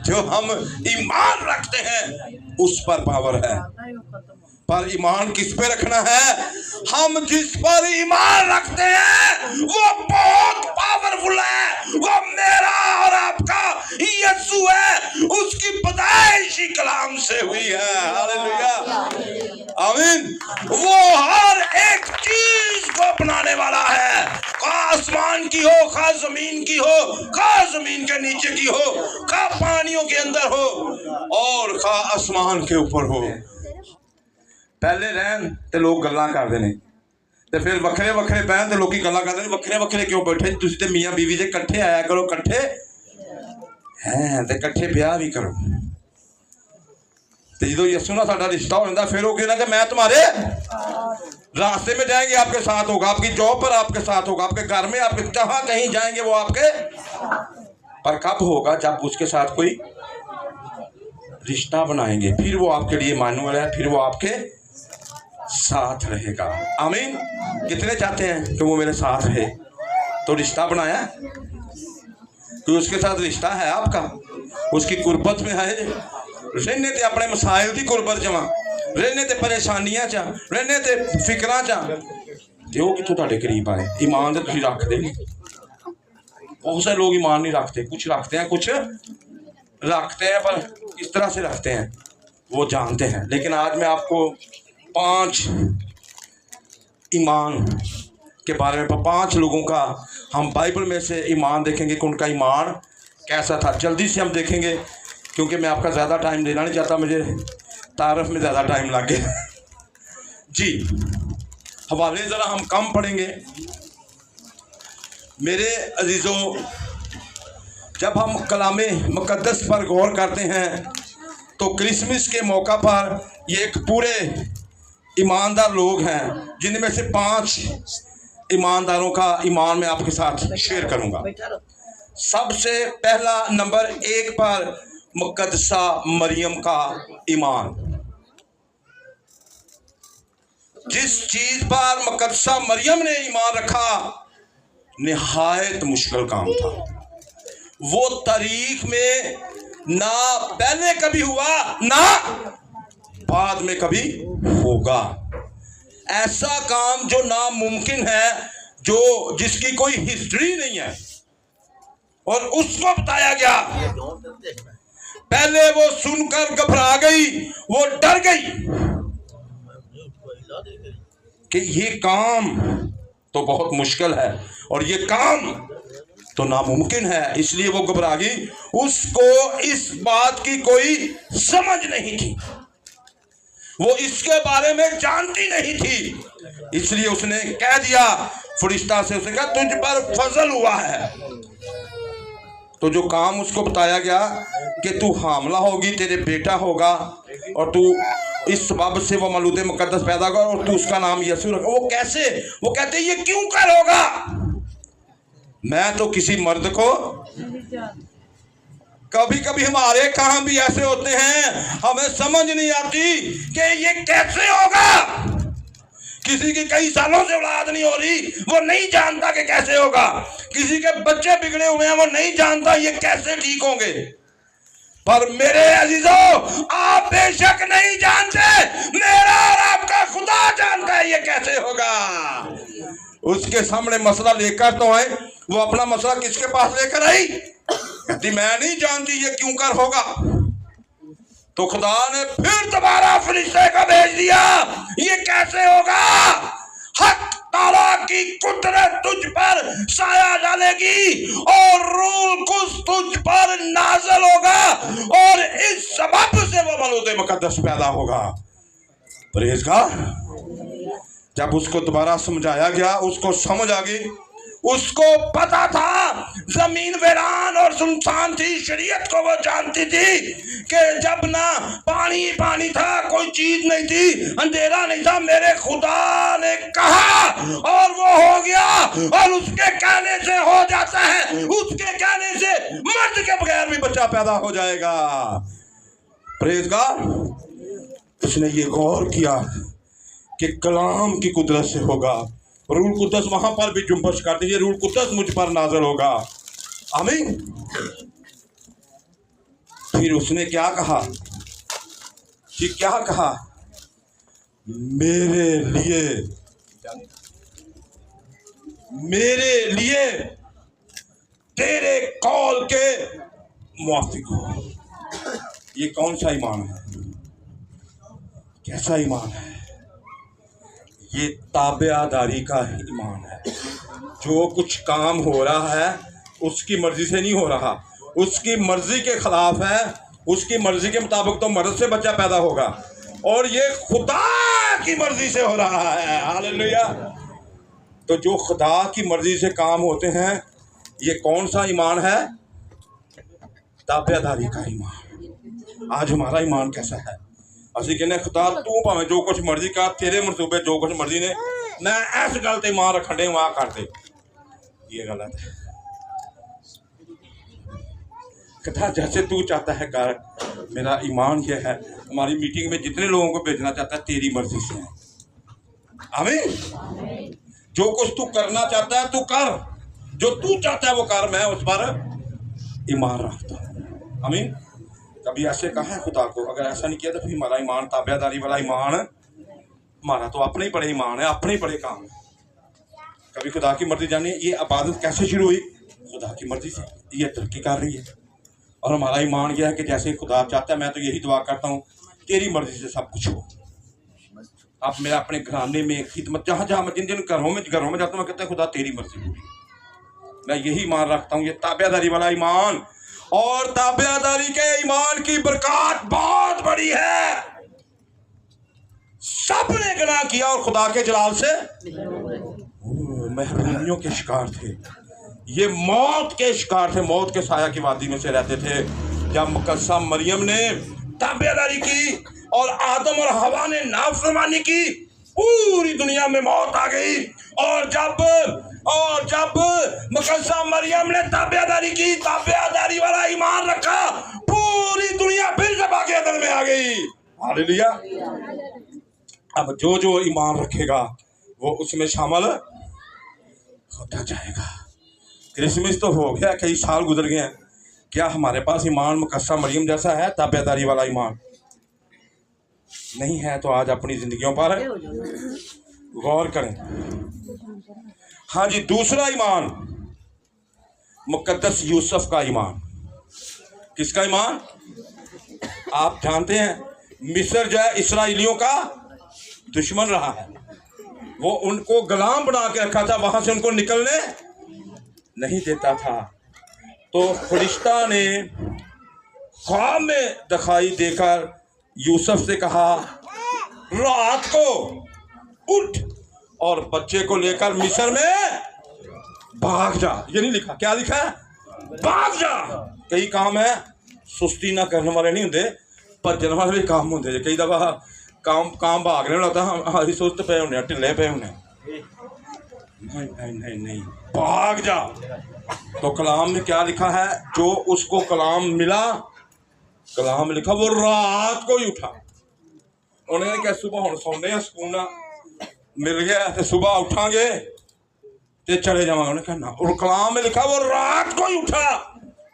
जो हम ईमान रखते हैं उस पर पावर है। पर ईमान किस पे रखना है? हम जिस पर ईमान रखते हैं वो बहुत पावरफुल है। वो मेरा और आपका यीशु है, उसकी पैदाइश ही कलाम से हुई है। हालेलुया आमीन। वो हर एक चीज को अपनाने वाला है, खा आसमान की हो, खा जमीन की हो, खा जमीन के नीचे की हो, खा पानियों के अंदर हो और खा आसमान के ऊपर हो। पहले रहन ते लोग गल्लां करदे ने ते फिर वक्खरे वक्खरे बहन ते लोकी गल्लां करदे ने, वक्खरे वक्खरे क्यों बैठे? तुसीं ते मियाँ बीवी जे कट्ठे आया करो, कट्ठे हैं ते कट्ठे ब्याह भी करो। तो जो यीशु ना साडा रिश्ता हो जाता, फिर वो कहना कि मैं तुम्हारे रास्ते में जाएंगे, आपके साथ होगा, आपकी जॉब पर आपके साथ होगा, आपके घर में, आपके जहाँ कहीं जाएंगे वो आपके। पर कब होगा? जब उसके साथ कोई रिश्ता बनाएंगे, फिर वो आपके लिए इमानुएल है, फिर वो आपके साथ रहेगा। आमीन। कितने चाहते हैं कि वो मेरे साथ रहे? तो रिश्ता बनाया, तो उसके साथ रिश्ता है आपका, उसकी कुर्बत में है। रहने ते अपने मसाइल की कुर्बत जमा, रहने ते परेशानियां चा, रहने ते फिक्रा चा, ते वो कितों तुहाडे करीब आए। ईमान तो तुसीं रखदे नहीं। बहुत से लोग ईमान नहीं रखते, कुछ रखते हैं, कुछ रखते हैं, पर किस तरह से रखते हैं वो जानते हैं। लेकिन आज मैं आपको 5 ईमान के बारे में, 5 लोगों का हम बाइबल में से ईमान देखेंगे कि उनका ईमान कैसा था। जल्दी से हम देखेंगे, क्योंकि मैं आपका ज़्यादा टाइम देना नहीं चाहता, मुझे तारफ़ में ज़्यादा टाइम लगे जी। हवाले ज़रा हम कम पढ़ेंगे। मेरे अजीज़ों, जब हम कलामे मुक़द्दस पर गौर करते हैं तो क्रिसमस के मौका पर ये एक पूरे ईमानदार लोग हैं, जिनमें से 5 ईमानदारों का ईमान मैं आपके साथ शेयर करूंगा। सबसे पहला नंबर 1 पर मुक़द्दसा मरियम का ईमान। जिस चीज पर मुक़द्दसा मरियम ने ईमान रखा, निहायत मुश्किल काम था। वो तारीख में ना पहले कभी हुआ, ना बाद में कभी होगा। ऐसा काम जो नामुमकिन है, जो जिसकी कोई हिस्ट्री नहीं है, और उसको बताया गया। पहले वो सुनकर घबरा गई, वो डर गई कि ये काम तो बहुत मुश्किल है और ये काम तो नामुमकिन है, इसलिए वो घबरा गई। उसको इस बात की कोई समझ नहीं थी, वो इसके बारे में जानती नहीं थी, इसलिए उसने कह दिया फरिश्ता से, उसने कहा तुझ पर फजल हुआ है। तो जो काम उसको बताया गया कि तू हामला होगी, तेरे बेटा होगा, और तू इस सबब से वो मौलूद मुक़द्दस पैदा होगा और तू उसका नाम यीशु रखा। वो कैसे? वो कहते ये क्यों कर होगा? मैं तो किसी मर्द को, कभी कभी हमारे काम भी ऐसे होते हैं, हमें समझ नहीं आती कि ये कैसे होगा। किसी की कई सालों से औलाद नहीं हो रही, वो नहीं जानता कि कैसे होगा। किसी के बच्चे बिगड़े हुए हैं, वो नहीं जानता ये कैसे ठीक होंगे। पर मेरे अजीजों, आप बेशक नहीं जानते, मेरा और आपका खुदा जानता है ये कैसे होगा। उसके सामने मसला लेकर तो आए, वो अपना मसला किसके पास लेकर आई? कहती मैं नहीं जानती ये क्यों कर होगा। तो खुदा ने फिर दोबारा फरिश्ते को भेज दिया, ये कैसे होगा? हक ताला की कुदरत तुझ पर साया डालेगी और रूह कुछ तुझ पर नाज़िल होगा, और इस सबब से वो मौलूद मुक़द्दस पैदा होगा। Praise God. जब उसको दोबारा समझाया गया, उसको समझ आ गई, उसको पता था जमीन वीरान और सुनसान थी। शरीयत को वो जानती थी कि जब ना पानी पानी था, कोई चीज नहीं थी, अंधेरा नहीं था, मेरे खुदा ने कहा और वो हो गया। और उसके कहने से हो जाता है, उसके कहने से मर्द के बगैर भी बच्चा पैदा हो जाएगा। Praise God. उसने ये गौर किया कि कलाम की कुदरत से होगा। रूह कुद्दस वहां पर भी जुम्बश करती है, रूह कुद्दस मुझ पर नाज़िल होगा। आमीन। फिर उसने क्या कहा कि क्या कहा? मेरे लिए तेरे कौल के मुआफिक हो। ये कौन सा ईमान है? कैसा ईमान है? ये ताबेदारी का ईमान है। जो कुछ काम हो रहा है उसकी मर्जी से नहीं हो रहा, उसकी मर्जी के खिलाफ है। उसकी मर्जी के मुताबिक तो मर्द से बच्चा पैदा होगा, और ये खुदा की मर्जी से हो रहा है। हालेलुया। तो जो खुदा की मर्जी से काम होते हैं, ये कौन सा ईमान है? ताबेदारी का ईमान। आज हमारा ईमान कैसा है? असं कहने खुदा तू भावें जो कुछ मर्जी कर, तेरे मनसूबे जो कुछ मर्जी ने, मैं इस गल ते ईमान रखन दे, वहां कर दे। ये गलत है। खुदा जैसे तू चाहता है कर, मेरा ईमान यह है, हमारी मीटिंग में जितने लोगों को भेजना चाहता है तेरी मर्जी से है। आमीन। जो कुछ तू करना चाहता है तू कर, जो तू चाहता है वो कर, मैं उस पर ईमान रखता हूँ। आमीन। कभी ऐसे कहा है खुदा को, अगर ऐसा नहीं किया तो फिर हमारा ईमान, ताबेदारी वाला ईमान हमारा तो अपने ही बड़े ईमान है, अपने ही बड़े काम है। कभी खुदा की मर्जी जानिए, ये इबादत कैसे शुरू हुई? खुदा की मर्जी से। ये तरक्की कर रही है और हमारा ईमान यह है कि जैसे खुदा चाहता है, मैं तो यही दुआ करता हूँ तेरी मर्जी से सब कुछ हो। आप मेरा अपने घराने में खिदमत, जहाँ जहाँ मैं जिन जिन घरों में जाता हूँ, मैं कहता हूँ खुदा तेरी मर्जी पूरी। मैं यही ईमान रखता हूँ, ये ताबेदारी वाला ईमान। और ताबेदारी के ईमान की बरकत बहुत बड़ी है। सबने गुनाह किया और खुदा के जलाल से महरूमियों के शिकार थे, ये मौत के शिकार थे, मौत के साया की वादी में से रहते थे। जब मुकद्दसा मरियम ने ताबेदारी की और आदम और हवा ने नाफरमानी की, पूरी दुनिया में मौत आ गई। और जब मुकद्दसा मरियम ने ताबेदारी की, ताबेदारी वाला ईमान रखा, पूरी दुनिया फिर से बाकी अदल में आ गई। हालेलुया। अब जो जो ईमान रखेगा वो उसमें शामिल होता जाएगा। क्रिसमस तो हो गया, कई साल गुजर गए हैं, क्या हमारे पास ईमान मुकद्दसा मरियम जैसा है? ताबेदारी वाला ईमान नहीं है तो आज अपनी जिंदगियों पर गौर करें। हाँ जी, दूसरा ईमान मुकद्दस यूसुफ का ईमान। किसका ईमान? आप जानते हैं मिस्र जो है इस्राएलियों का दुश्मन रहा है, वो उनको गुलाम बना के रखा था, वहां से उनको निकलने नहीं देता था। तो फरिश्ता ने ख्वाब में दिखाई देकर यूसुफ से कहा, रात को उठ और बच्चे को लेकर मिस्र में भाग जा। ये नहीं लिखा, क्या लिखा है? भाग जा। कई काम है सुस्ती ना करने वाले नहीं होंगे, भजन वाले भी काम होंगे। कई दफा काम भागने वाला होता है, हम सुस्त पे होने, ढिले पे होने। नहीं नहीं नहीं नहीं, भाग जा। तो कलाम में क्या लिखा है? जो उसको कलाम मिला, कलाम में लिखा वो रात को ही उठा। उन्होंने क्या सुबह हम सोने सुकून मिल गया तो सुबह उठांगे तो चले जावांगे, उन्होंने कहा ना। और कलाम में लिखा वो रात को ही उठा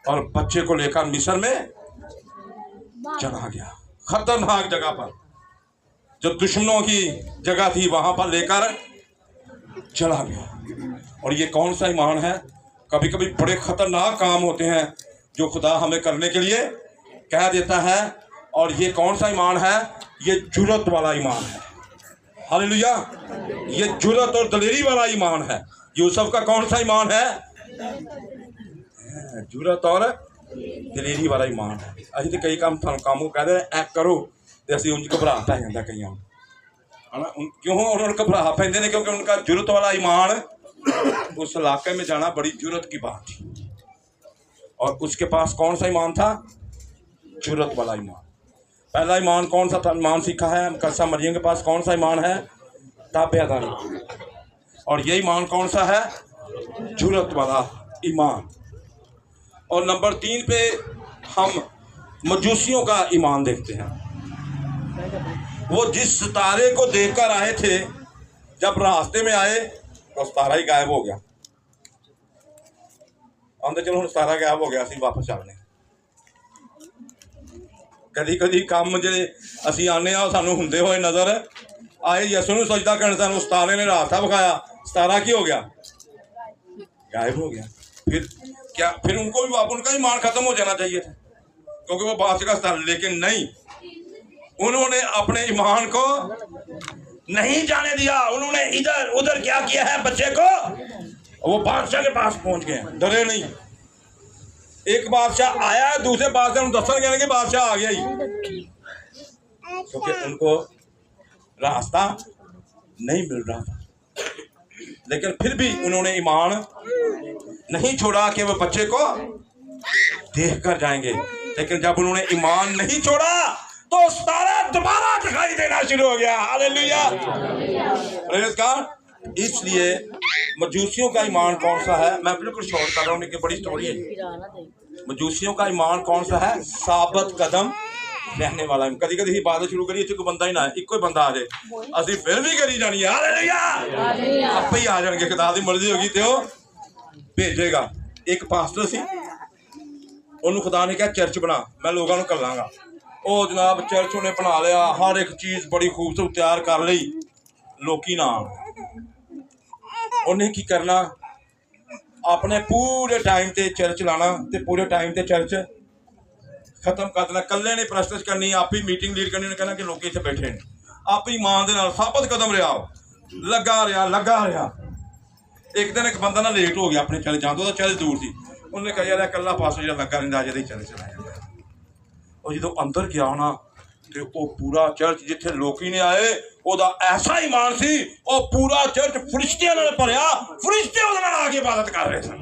और बच्चे को लेकर मिस्र में चला गया। खतरनाक जगह पर, जो दुश्मनों की जगह थी, वहां पर लेकर चला गया। और ये कौन सा ईमान है? कभी कभी बड़े खतरनाक काम होते हैं जो खुदा हमें करने के लिए कह देता है, और ये कौन सा ईमान है? ये जुर्रत वाला ईमान है। हालेलुया। ये जुर्रत और दलेरी वाला ईमान है। यूसुफ का कौन सा ईमान है? जुर्रत और दलेरी वाला ईमान है। अभी तो कई काम को कह दे करो तो असं उनकी घबरा पै जाता कई है ना। क्यों उन्होंने घबरा पैंते ने? क्योंकि उनका जुर्रत वाला ईमान, उस इलाके में जाना बड़ी जुर्रत की बात थी। और उसके पास कौन सा ईमान था? जुर्रत वाला ईमान। पहला ईमान कौन सा था? ईमान सीखा है मुकद्दसा मरियम के पास कौन सा ईमान है? ताबेदारी। और ये ईमान कौन सा है? जुर्रत वाला ईमान। और नंबर 3 पे हम मजूसियों का ईमान देखते हैं। वो जिस सितारे को देखकर आए थे, जब रास्ते में आए तो सितारा ही गायब हो गया। आंदे चलो सितारा गायब हो गया, असीं वापस चलने। कदी कदी काम जे असीं आने सानू हुंदे होए नज़र आए, यसू नूं सजदा करन, सानू सितारे ने रास्ता विखाया, सितारा की हो गया? गायब हो गया। फिर क्या? फिर उनको भी उनका ईमान खत्म हो जाना चाहिए था, क्योंकि वो बादशाह का सितारा। लेकिन नहीं, उन्होंने अपने ईमान को नहीं जाने दिया। उन्होंने इधर उधर क्या किया है? बच्चे को, वो बादशाह के पास पहुंच गए, डरे नहीं। एक बादशाह आया, दूसरे बादशाह ने दस्तक देने के बादशाह आ गया ही, क्योंकि उनको रास्ता नहीं मिल रहा था। लेकिन फिर भी उन्होंने ईमान नहीं छोड़ा कि वो बच्चे को देख कर जाएंगे। लेकिन जब उन्होंने ईमान नहीं छोड़ा तो सितारा दोबारा दिखाई देना शुरू हो गया। Hallelujah, praise God. इसलिए मजूसियों का ईमान कौन सा है? मैं बिल्कुल शॉर्ट कर रहा हूँ, बड़ी स्टोरी है। मजूसियों का ईमान कौन सा है? साबित कदम रहने वाला है। कभी कभी इबादत शुरू करिए कोई बंदा ही ना है, इको ही बंदा आ जाए असि फिर भी करी जानी है। हालेलुया आप ही आ जाएंगे, खुदा दी मर्जी होगी तो भेजेगा। एक पास्टर सी ਉਹਨੂੰ खुदा ने कहा चर्च बना, मैं लोगों को घल्लांगा। ਉਹ जनाब चर्च ਉਹਨੇ बना लिया, हर एक चीज़ बड़ी खूबसूरत तैयार कर ली, लोकी ना ਉਹਨੇ की करना अपने पूरे टाइम ते चर्च लाना ते पूरे टाइम ते चर्च खत्म कर देना। कल्ले ने प्रस्तुत करनी, आप ही मीटिंग लीड करनी, कहना कि लोग इतने बैठे ने, आप ही मान दे नाल साबत कदम रहा लगा रहा। एक दिन एक बंदा ना लेट हो गया अपने चर्च जाता, चर्च दूर थी। उन्हें कहा यार कला पासों जो लगा रहा जल्दी चले चला जाता। और जो अंदर गया ना तो वो पूरा चर्च जिथे लोग ने आए ओदा ऐसा ईमान सी, वो पूरा चर्च फरिश्तियां नाल भरिया, फरिश्ते उहदे नाल आके इबादत कर रहे सन।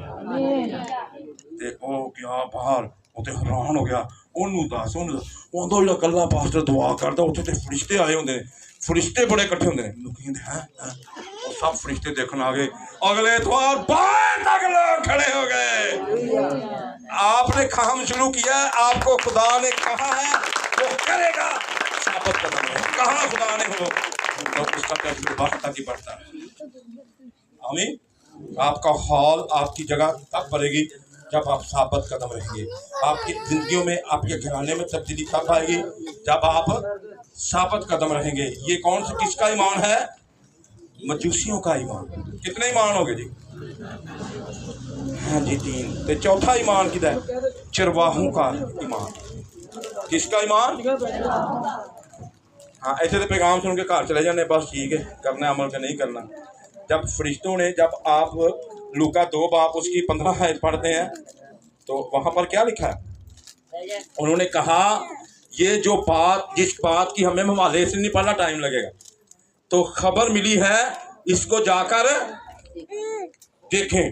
ते ओ गया बाहर, वो तो हैरान हो गया। ओनू दस ओंदा जो कला पास्टर दुआ करता, उत्थे ते फरिश्ते आए होंदे, फरिश्ते बड़े इकट्ठे होंदे ने। लोग कहंदे हैं सब फरिश्ते देखने आ गए। अगले इतवार बाहर तक लोग खड़े हो गए। आपने काम शुरू किया है, आपको खुदा ने कहा है वो करेगा। साबित कदम है, कहा खुदा ने हो तो उसका कैसे वक्त तक ही बढ़ता है। आमीन। आपका हॉल आपकी जगह तब बढ़ेगी जब आप साबित कदम रहेंगे। आपकी जिंदगियों में, आपके घराने में तब्दीली कब आएगी? जब आप साबित कदम रहेंगे। ये कौन सा किसका ईमान है? मजूसियों का ईमान। कितने ईमान हो गए जी? हाँ जी 3। तो चौथा ईमान किधर है? चरवाहों का ईमान। किसका ईमान? हाँ ऐसे तो पैगाम सुन के घर चले जाने, बस ठीक है, करना अमल का नहीं करना। जब फरिश्तों ने, जब आप लूका 2 बाप उसकी 15 आयत पढ़ते हैं तो वहाँ पर क्या लिखा है? उन्होंने कहा ये जो बात, जिस बात की हमें हवाले से नहीं पढ़ना, टाइम लगेगा, तो खबर मिली है, इसको जाकर देखें।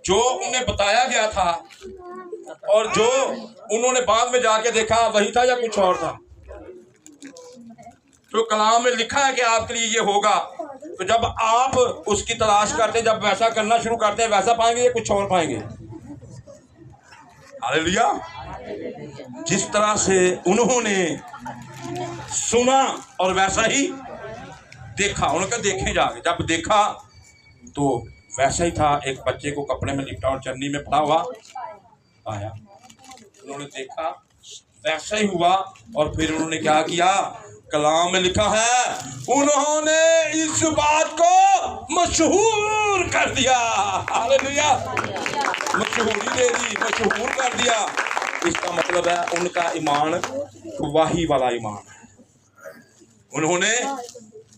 जो उन्हें बताया गया था और जो उन्होंने बाद में जाके देखा वही था या कुछ और था? जो कलाम में लिखा है कि आपके लिए ये होगा, तो जब आप उसकी तलाश करते, जब वैसा करना शुरू करते हैं, वैसा पाएंगे या कुछ और पाएंगे? हालेलुया। जिस तरह से उन्होंने सुना और वैसा ही देखा, उन्होंने देखे जाके, जब देखा तो वैसा ही था। एक बच्चे को कपड़े में लिपटा और चन्नी में पड़ा हुआ आया, उन्होंने देखा वैसा ही हुआ। और फिर उन्होंने क्या किया? कलाम में लिखा है उन्होंने इस बात को मशहूर कर दिया। हालेलुया। मशहूरी दे दी, मशहूर कर दिया। इसका मतलब है उनका ईमान गवाही वाला ईमान है। उन्होंने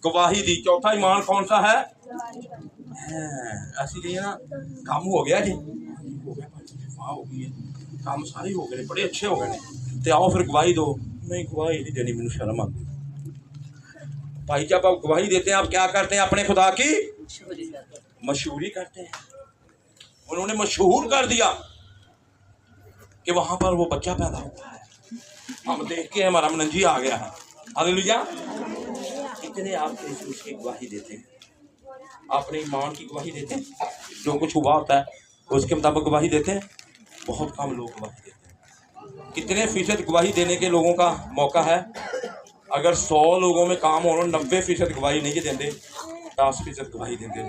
गवाही दी। चौथा ईमान कौन सा है? ऐसी कहिए ना, काम हो गया जी, हो गया, वाह हो गई, काम सारे हो गए, बड़े अच्छे हो गए, तो आओ फिर गवाही दो। नहीं गवाही नहीं देनी, मैंने शर्म आती भाई। जब आप गवाही देते हैं, आप क्या करते हैं? अपने खुदा की मशहूरी करते हैं। उन्होंने मशहूर कर दिया कि वहां पर वो बच्चा पैदा हुआ है, हम देख के हमारा मनंजी आ गया है। हालेलुया। कितने आप उसकी गवाही देते हैं? अपने ईमान की गवाही देते हैं? जो कुछ हुआ होता है उसके मुताबिक गवाही देते हैं? बहुत कम लोग गवाही देते हैं। कितने फीसद गवाही देने के लोगों का मौका है? अगर 100 लोगों में काम हो रहा, 90% गवाही नहीं देते, 10% गवाही देते हैं।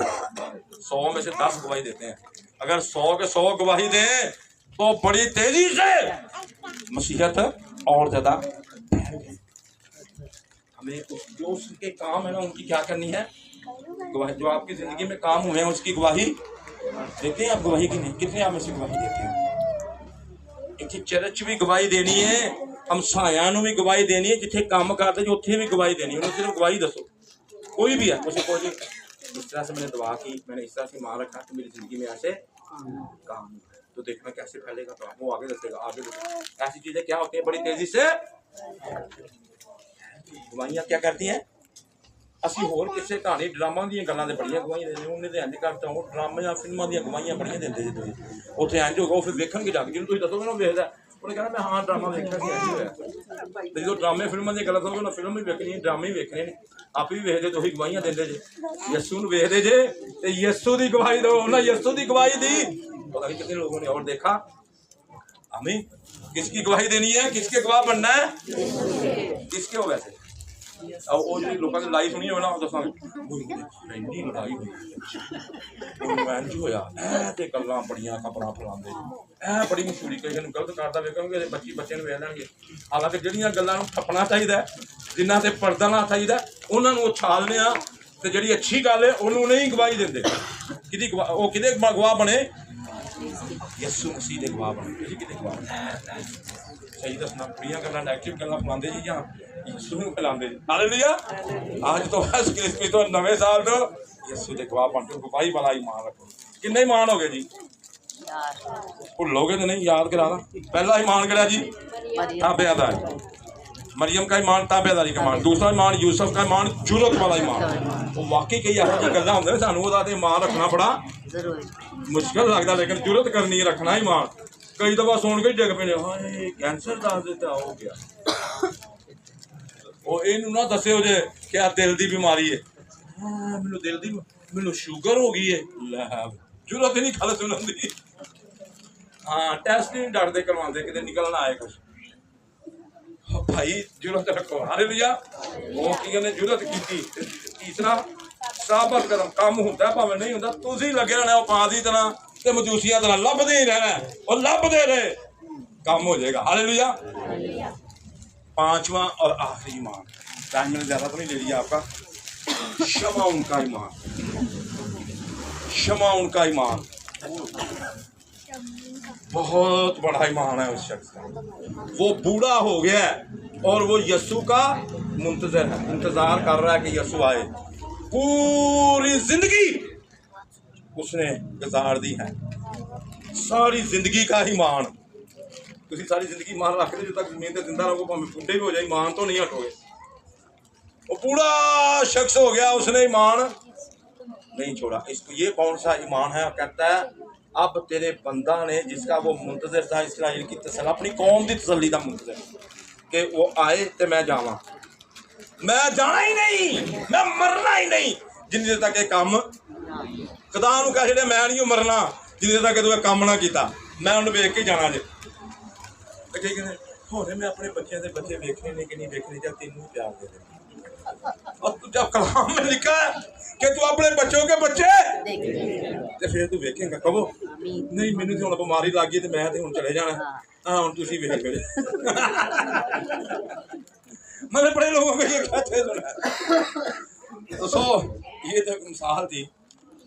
100 में से 10 गवाही देते हैं। अगर 100 के 100 गवाही दें तो बड़ी तेजी से मसीहत और ज़्यादा फैल गई। हमें जो उसके काम है ना, उनकी क्या करनी है? गवाही। जो आपकी ज़िंदगी में काम हुए हैं उसकी गवाही देते हैं आप? गवाही की नहीं, कितने आप में से गवाही देते हैं? इतनी चर्च भी गवाही देनी है, हम सायानों भी गवाही देनी है, जिथे काम करते जो उत्थे भी गवाही देनी है। उन्हें सिर्फ गवाही दसो, कोई भी है, उसे कोई इस तरह से मैंने दुआ की, मैंने इस तरह से मान रखा कि मेरी ज़िंदगी में ऐसे काम, तो देखना कैसे फैलेगा, तो वो आगे दसेगा, आगे दसेगा। ऐसी चीज़ें क्या होती हैं बड़ी तेज़ी से? गवाहियाँ क्या करती हैं? ਅਸੀਂ ਹੋਰ ਕਿਸੇ ਕਹਾਣੀ ਡਰਾਮਾ ਦੀਆਂ ਗੱਲਾਂ ਤੇ ਬੜੀਆਂ ਗਵਾਹੀਆਂ ਦਿੰਦੇ, ਉਹਨੇ ਤੇ ਇੰਜ ਕਰਤਾ, ਉਹ ਡਰਾਮਾ ਜਾਂ ਫਿਲਮਾਂ ਦੀਆਂ ਗਵਾਹੀਆਂ ਬੜੀਆਂ ਦਿੰਦੇ ਜੀ ਤੁਸੀਂ। ਉੱਥੇ ਇੰਜ ਹੋਗਾ, ਉਹ ਫਿਰ ਵੇਖਣਗੇ ਜਾ ਕੇ, ਜਿਹਨੂੰ ਤੁਸੀਂ ਦੱਸੋਗੇ ਨਾ ਉਹ ਵੇਖਦਾ, ਉਹਨੇ ਕਹਿਣਾ ਮੈਂ ਹਾਂ ਡਰਾਮਾ ਵੇਖਿਆ ਸੀ, ਇੰਜ ਹੋਇਆ। ਤੇ ਜਦੋਂ ਡਰਾਮੇ ਫਿਲਮਾਂ ਦੀਆਂ ਗੱਲਾਂ ਸੁਣੋਗੇ ਨਾ, ਫਿਲਮ ਵੀ ਵੇਖਣੀ ਹੈ, ਡਰਾਮੇ ਵੀ ਵੇਖਣੇ ਨੇ, ਆਪ ਵੀ ਵੇਖਦੇ, ਤੁਸੀਂ ਗਵਾਹੀਆਂ ਦਿੰਦੇ ਜੇ। ਯਿਸੂ ਨੂੰ ਵੇਖਦੇ ਜੇ ਤੇ ਯਿਸੂ ਦੀ ਗਵਾਹੀ ਦਿਓ। ਉਹਨਾਂ ਯਿਸੂ ਦੀ ਗਵਾਹੀ ਦੀ, ਪਤਾ ਨਹੀਂ ਕਿੰਨੇ ਲੋਕਾਂ ਨੇ और देखा। हमें किसकी गवाही देनी है, किसके गवाह बनना है, किसके हो वैसे। अब वो जी लोगों की लड़ाई सुनी हो ना, दसा इन्नी लड़ाई हुई मैन जी होया ते गल्लां बड़ियां खबरां फैलांदे ऐ बड़ी मशहूरी किसी नूं गलत करदा वेखांगे बच्चे नूं वेख लैणगे। हालांकि ਜਿਹੜੀਆਂ ਗੱਲਾਂ ਨੂੰ ਠੱਪਣਾ ਚਾਹੀਦਾ, जिन्हां ते पर्दा ना ਚਾਹੀਦਾ, ਉਹਨਾਂ ਨੂੰ ਉਛਾਲਦੇ ਆ ਤੇ ਜਿਹੜੀ ਅੱਛੀ ਗੱਲ ਹੈ ਉਹਨੂੰ ਨਹੀਂ ਗਵਾਹੀ ਦਿੰਦੇ। ਕਿਹਦੀ ਉਹ ਕਿਹਦੇ ਗਵਾਹ ਬਣੇ, ਯਿਸੂ ਮਸੀਹ ਦੇ ਗਵਾਹ ਬਣੇ। ਤੁਸੀਂ ਕਿਹਦੇ ਗਵਾਹ ਬਣੇ? ਸਹੀ ਦੱਸਣਾ, ਬੜੀਆਂ ਗੱਲਾਂ ਨੈਗੇਟਿਵ ਗੱਲਾਂ ਫੈਲਾਉਂਦੇ ਜੀ ਜਾਂ ਯਿਸੂ ਨੂੰ ਫੈਲਾਉਂਦੇ ਜੀ। ਹਾਲੇਲੂਇਆ। ਅੱਜ ਤੋਂ ਕ੍ਰਿਸਮਸ ਤੋਂ ਨਵੇਂ ਸਾਲ ਤੋਂ ਯਿਸੂ ਦੇ ਗਵਾਹ ਬਣ ਕੇ ਗਵਾਹੀ ਵਾਲਾ ਈਮਾਨ ਰੱਖੋ। ਕਿੰਨੇ ਈਮਾਨ ਹੋ ਗਏ ਜੀ? भूलोगे तो नहीं, याद कराना। पहला ईमान करा जी ताबेदारी, मरियम का ईमान ताबेदारी का ईमान। दूसरा ईमान यूसुफ का ईमान, जुरत वाला ईमान। वो वाकई कई ऐसी जी गल्लां होंदियां सानूं ओहदा ते ईमान रखना बड़ा मुश्किल लगता, लेकिन जुरत करनी है रखना ईमान। कई दफा सुन के डिग पैने, हाय कैंसर दस दिता हो गया, वो इनू ना दस्यो जे क्या दिल की बीमारी है, मैनू दिल की मैनू शुगर हो गई है, लै जुरत ही नहीं गल सुनन दी। हाँ टेस्ट नहीं डरते करवाते कि निकलना आए कुछ। भाई जुरत रखो। हालेलुया। वो की कहने जुरत की। तीसरा साबत करम काम होंदा भावें नहीं होंदा, तुसीं लगे रहना पा दी तरह ते मजूसियां तरह लभदे ही रहना, और लभदे रहे काम हो जाएगा। हालेलुया। पांचवा और आखिरी ईमान, टाइम मैंने ज्यादा तो नहीं ले लिया आपका, क्षमा उनका ईमान। क्षमा उनका ईमान बहुत बड़ा ईमान है उस शख्स का। वो बूढ़ा हो गया है और वो यस्सु का मुंतजर है, इंतजार कर रहा है कि यस्सु आए। पूरी जिंदगी उसने गुजार दी है, सारी जिंदगी का ईमान। तुम सारी जिंदगी ईमान रख रहे, जो तक जमीन पर जिंदा रहोगे, भावें बुढ़े भी हो जाए, ईमान तो नहीं हटोगे। वो बूढ़ा शख्स हो गया, उसने ईमान नहीं छोड़ा। इसको ये कौन सा ईमान है? कहता है अब तेरे बंदा ने जिसका वो मुंतजर था, इस्राएल की तसल्ली, अपनी कौम की तसल्ली का मुंतजर, कि वो आए तो मैं जावा। मैं जाना ही नहीं, मैं मरना ही नहीं जिन्ने तक ये काम खुदा नूं कह छड़े, मैं नहीं मरना जिन्ने तक तू काम ना किया, मैं उन्हें वेख के जाना जे। होने मैं अपने बच्चों के बच्चे वेखने ने कि नहीं वेखने, जब तेनों प्यार दे दे। और जब कलाम में लिखा है कि तू अपने बच्चों के बच्चे तो फिर तू वेखेगा। कहो नहीं मैनू तो हुण बीमारी लग गई तो मैं तो हुण चले जाना। हाँ हुण तुसीं वेख मेरे मैंने बड़े लोगों को ये कहते सुना। तो सो ये तो एक मिसाल थी,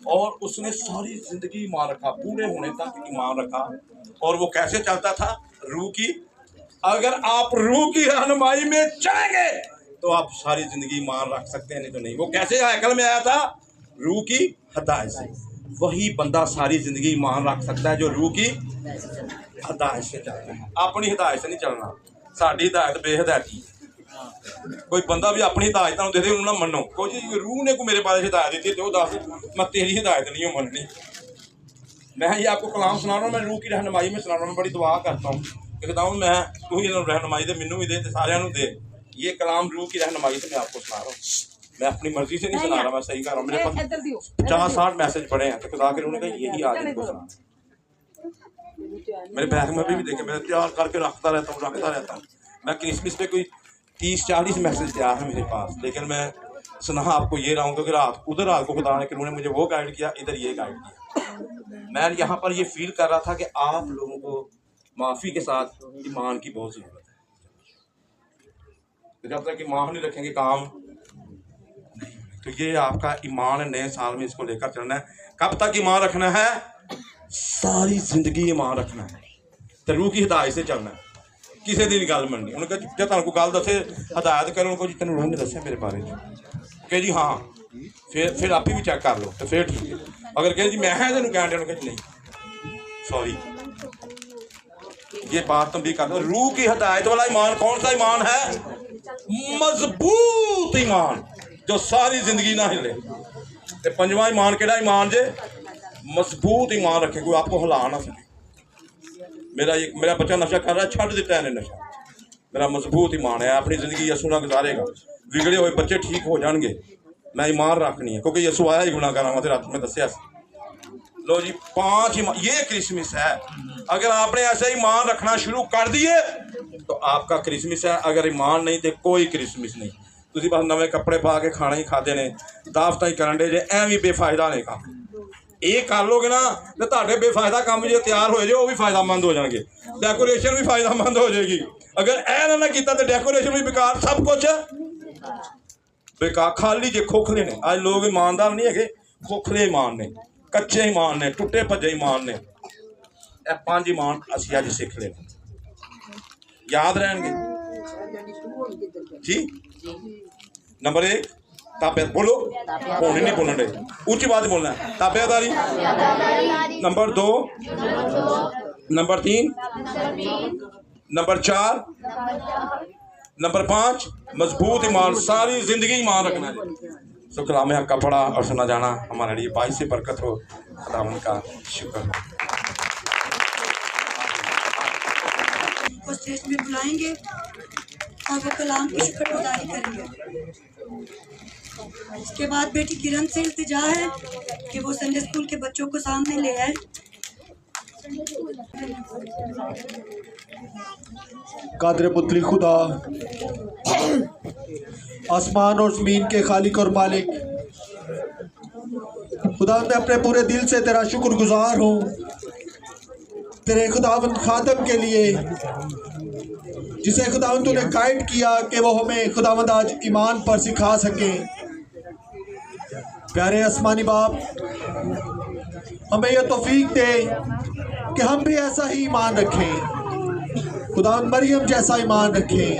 और उसने सारी जिंदगी ईमान रखा, बूढ़े होने तक ईमान रखा। और वो कैसे चलता था? रूह की, अगर आप रूह की रहनुमाई में चलेंगे तो आप सारी जिंदगी ईमान रख सकते हैं, नहीं तो नहीं। वो कैसे हैकल में आया था? रूह की हिदायत से। वही बंदा सारी जिंदगी ईमान रख सकता है जो रूह की हिदायत से चलता है। अपनी हिदायत से नहीं चलना, साड़ी हिदायत बेहिदायती। कोई बंदा भी अपनी हिदायत दे दे, उन्होंने मनो। कोई रूह ने को मेरे बारे हिदायत दी थी, तो दस मैं तेरी हिदायत नहीं हूँ मननी। मैं ये आपको कलाम सुना रहा हूँ, मैं रूह की रहनुमाई में सुना रहा हूँ। मैं बड़ी दुआ करता हूँ, कहता हूँ मैं तू ही रहनुमाई दे, मैनू भी दे, सारियां दे। ये कलाम रूह की रहनुमाई से मैं आपको सुना रहा हूँ, मैं अपनी मर्जी से नहीं सुना रहा, मैं सही कर रहा हूँ। मेरे पास 50-60 मैसेज पढ़े हैं, तो खुदा के उन्होंने कहा यही आज इनको सुना। मेरे बैग में भी देखे, मैं तैयार करके रखता रहता हूँ। मैं क्रिसमस पे कोई 30-40 मैसेज तैयार है मेरे पास, लेकिन मैं सुना आपको ये रहा हूँ क्योंकि रात को खुदा ने उन्होंने मुझे वो गाइड किया, इधर ये गाइड किया। मैं यहाँ पर ये फील कर रहा था कि आप लोगों को माफ़ी के साथ ईमान की बहुत ज़रूरत है। जब तक ईमान नहीं रखेंगे काम नहीं। तो ये आपका ईमान नए साल में इसको लेकर चलना है। कब तक ईमान रखना है? सारी जिंदगी ईमान रखना है, तो रूह की हिदायत से चलना है। किसी दिन गल मननी, उन्होंने कहा जो तुम को गल दसे हिदायत करो, उनको जी तेन रूह ने दसिया मेरे बारे कि जी हाँ, फिर आप ही चेक कर लो तो फिर ठीक है। अगर कहे जी मैं तेन कह दिया, कह नहीं सॉरी, ये बात तुम भी कर लो। रूह की हिदायत वाला ईमान कौन सा ईमान है? मजबूत ईमान जो सारी जिंदगी ना हिले। ते पंजवां ईमान केड़ा ईमान जे? मजबूत ईमान रखे, कोई आपको हिला ना सके। मेरा बच्चा नशा कर रहा है, छड्ड दिता है नशा, मेरा मजबूत ईमान है, अपनी जिंदगी यसू नाल गुजारेगा। बिगड़े हुए बच्चे ठीक हो जाएंगे, मैं ईमान रखनी है, क्योंकि यसू आया ही गुनाहगारां वास्ते, रात में दस्सिया लो जी 5 ईमान, ये क्रिसमस है। अगर आपने ऐसे ईमान रखना शुरू कर दिए तो आपका क्रिसमस है। अगर ईमान नहीं तो कोई क्रिसमस नहीं। तुसी बस नवे कपड़े पा के खाना ही खाते ने, दावत ही करन दे जे, एवं बेफायदा ने काम। ये कर लोगे ना तो ਤੁਹਾਡੇ बेफायदा काम जो तैयार हो जाए वो भी फायदामंद हो जाएंगे, डेकोरेशन भी फायदामंद हो जाएगी। अगर ऐ ना किया तो डेकोरेशन भी बेकार, सब कुछ बेकार, खाली जे खोखले ने। आज लोग ईमानदार नहीं है, खोखले ईमान ने, कच्चे ईमान ने, टुटे भजे ईमान ने। ये 5 ईमान असीं अज सीख ले, याद रहेंगे जी। नंबर 1 ताबे, बोलो होने नहीं बोलने, ऊंची बात बोलना है, ताबेदारी। नंबर 2, नंबर 3, नंबर 4, नंबर 5 मजबूत ईमान, सारी जिंदगी ईमान रखना है। तो कलाम हक का पढ़ा और सुना जाना हमारे लिए बाईस से बरकत हो। खुदावन का शुक्र हो। को स्टेज में बुलाएंगे और वो कलाम की शुक्रगुजारी करेंगे। इसके बाद बेटी किरण से इल्तिजा है कि वो संडे स्कूल के बच्चों को सामने ले आए। कादर मुतली खुदा, आसमान और ज़मीन के खालिक और मालिक, खुदा मैं अपने पूरे दिल से तेरा शुक्रगुजार हूँ तेरे खुदावंद खादम के लिए, जिसे खुदावंद तूने गाइड किया कि वो हमें खुदावंद आज ईमान पर सिखा सके। प्यारे आसमानी बाप, हमें यह तौफीक दे कि हम भी ऐसा ही ईमान रखें, खुदावंद मरियम जैसा ईमान रखें,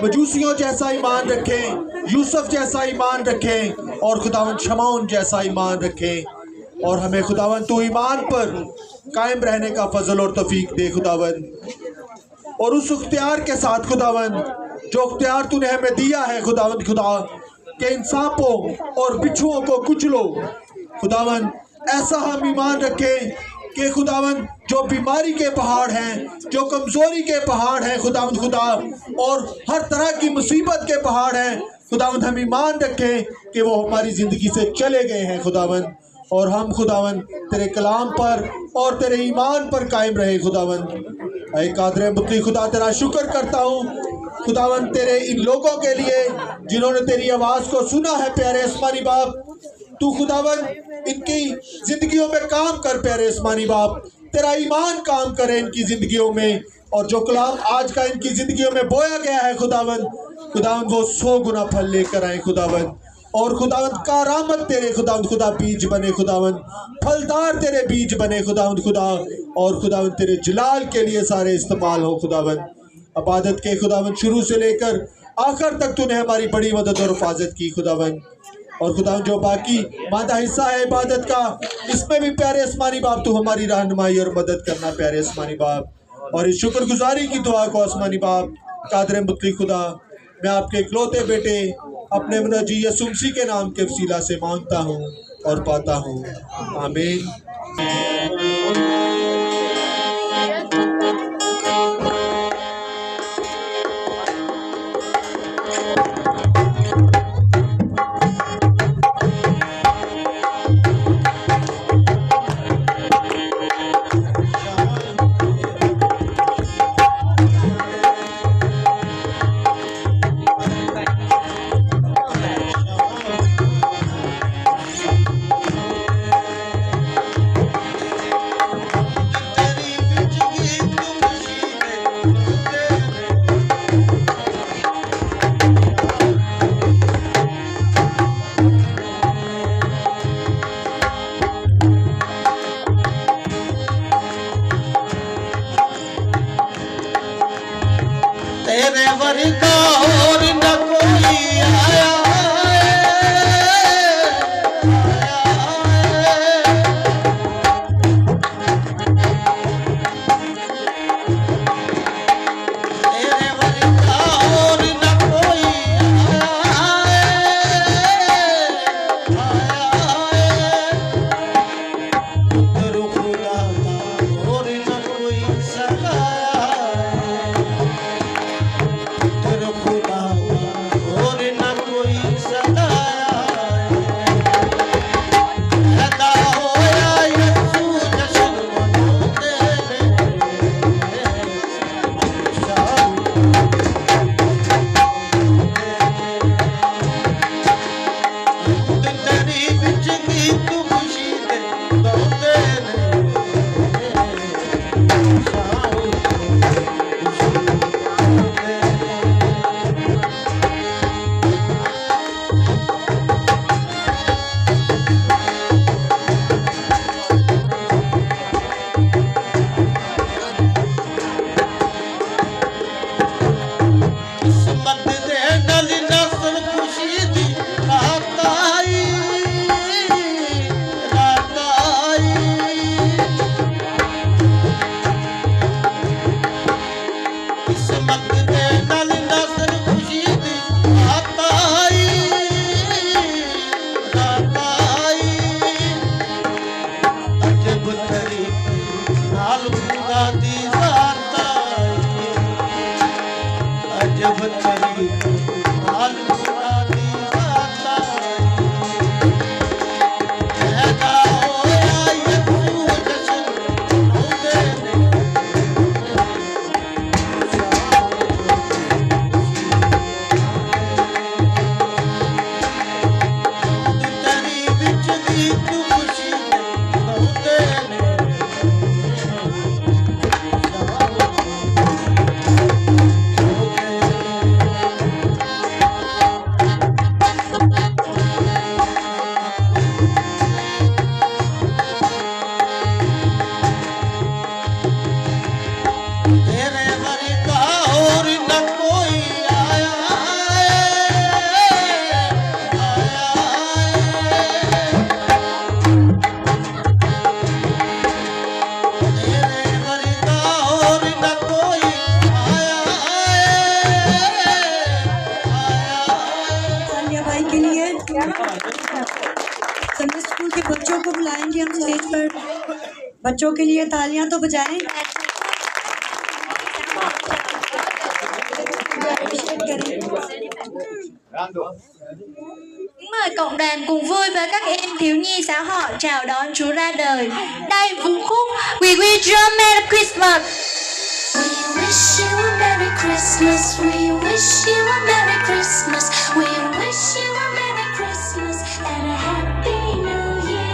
मजूसियों जैसा ईमान रखें, यूसुफ जैसा ईमान रखें और खुदावंद शमौन जैसा ईमान रखें। और हमें खुदावंद तू ईमान पर कायम रहने का फजल और तौफीक दे खुदावंद, और उस इख्तियार के साथ खुदावंद जो इख्तियार तूने हमें दिया है खुदावंद खुदा, के इन सांपों और बिच्छुओं को कुचलो खुदावंद। ऐसा हम ईमान रखें कि खुदावंद जो बीमारी के पहाड़ हैं, जो कमज़ोरी के पहाड़ हैं खुदावंद खुदा, और हर तरह की मुसीबत के पहाड़ हैं खुदावंद, हम ईमान रखें कि वो हमारी ज़िंदगी से चले गए हैं खुदावंद, और हम खुदावंद तेरे कलाम पर और तेरे ईमान पर कायम रहे खुदावंद। ऐ कादर मुतली खुदा, तेरा शुक्र करता हूँ खुदावंद तेरे इन लोगों के लिए जिन्होंने तेरी आवाज़ को सुना है। प्यारे आसमानी बाप, तू खुदावंद इनकी ज़िंदगियों में काम कर। प्यारे आसमानी बाप, तेरा ईमान काम करे इनकी ज़िंदगियों में, और जो कलाम आज का इनकी ज़िंदगियों में बोया गया है खुदावंद, खुदावंद वो 100 गुना फल लेकर आए खुदावंद, और खुदावंद कारामत तेरे खुदावंद खुदा बीज बने खुदावंद, फलदार तेरे बीज बने खुदावंद खुदा, और खुदावंद तेरे जलाल के लिए सारे इस्तेमाल हो खुदावंद। इबादत के खुदावंद शुरू से लेकर आखिर तक तूने हमारी बड़ी मदद और हिफाजत की खुदावंद, और खुदावंद जो बाकी मादा हिस्सा है इबादत का, इसमें भी प्यारे आसमानी बाप तू हमारी रहनुमाई और मदद करना प्यारे आसमानी बाप। और इस शुक्रगुजारी की दुआ को आसमानी बाप कादर मुतली खुदा, मैं आपके इकलौते बेटे अपने मुनजी यसू मसीह के नाम के वसीला से मांगता हूँ और पाता हूँ, आमीन। तेरे वर्गा और न कोई आया तेरे वर्गा और न कोई आया खुदा और न कोई सगाया खुदा बच्चों के लिए तालियां तो बजाएं। Appreciate करें। Mời cộng đoàn cùng vui với các em thiếu nhi xã hội chào đón Chúa ra đời. Đây vũ khúc We Wish You a Merry Christmas. We wish you a Merry Christmas. We wish you a Merry Christmas. We wish you a Merry Christmas and a Happy New Year.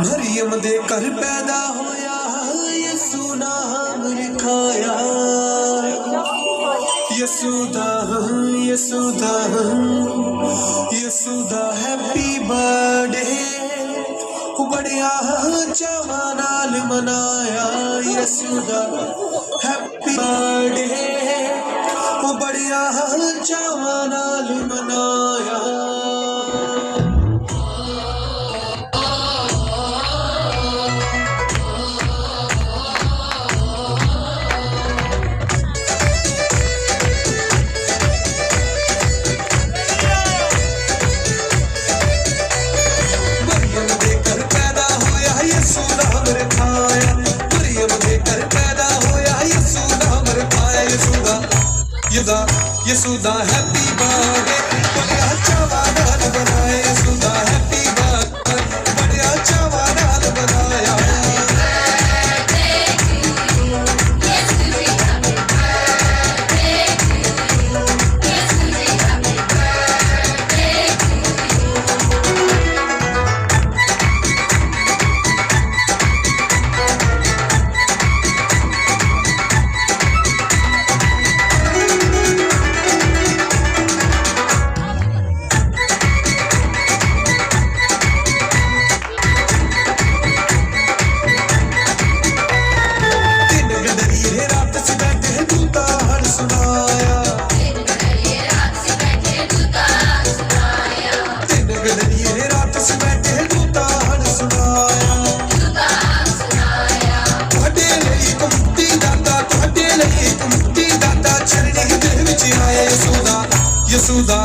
Maryam दे घर पैदा होया यसू नाम लिखाया यसूदा happy birthday बड़िया चावा नाल मनाया यसूदा happy birthday बड़िया चावा नाल मनाया यसूदा हैप्पी बर्थडे बड़िया चावा नाल बनाए यसूदा हैप्पी बर्थडे बड़िया चावा नाल बनाया यसुदा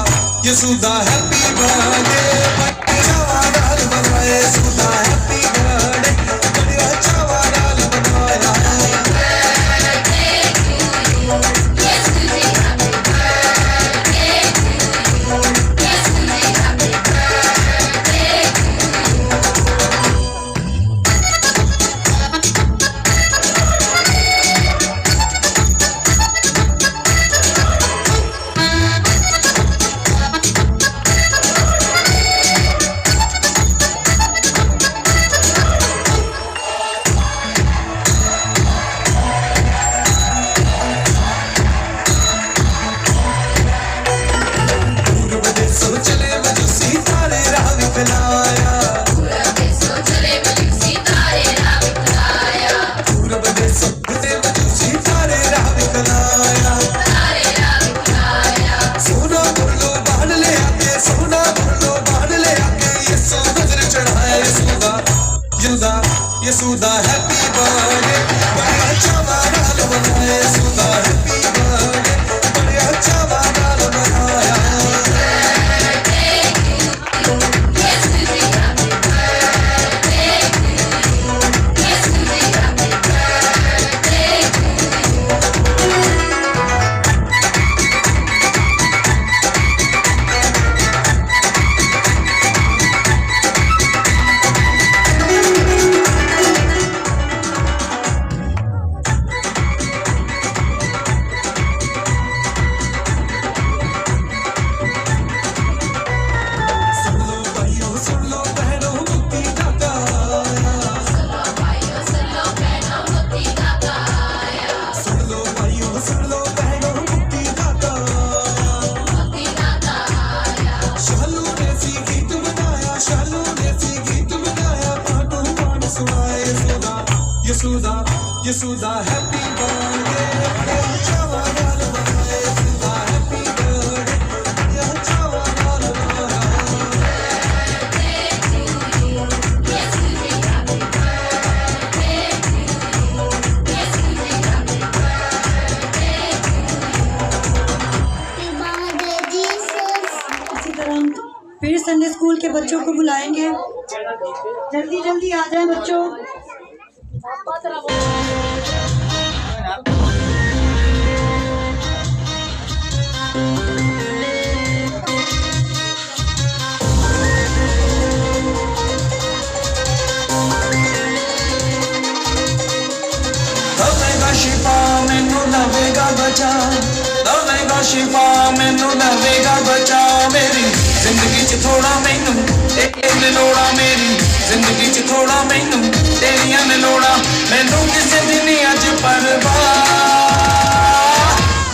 यसुदा हैप्पी बर्थडे बच्चा वाला बनाया यसुदा हैप्पी बर्थडे बड़ा अच्छा वाला बनाया यसुदा हैप्पी बर्थडे बड़ा अच्छा वाला बनाया यसुदा हैप्पी बर्थडे बड़ा अच्छा वाला बनाया यसुदा यसुदा हैप्पी बर्थडे बड़ा अच्छा वाला बनाया यसुदा हैप्पी बर्थडे बड़ा अच्छा वाला बनाया इसी तरह हम फिर संडे स्कूल के बच्चों को बुलाएंगे। जल्दी जल्दी आ जाएं बच्चों। दवेगा शिफा मैनू दवेगा बचा दवेगा शिफा मैनू दवेगा बचा मेरी जिंदगी च थोड़ा मैनू तेरी लोड़ा मेरी जिंदगी च थोड़ा मैनू तेरियां ने लोड़ा मैनू किसे दिन अज परवाह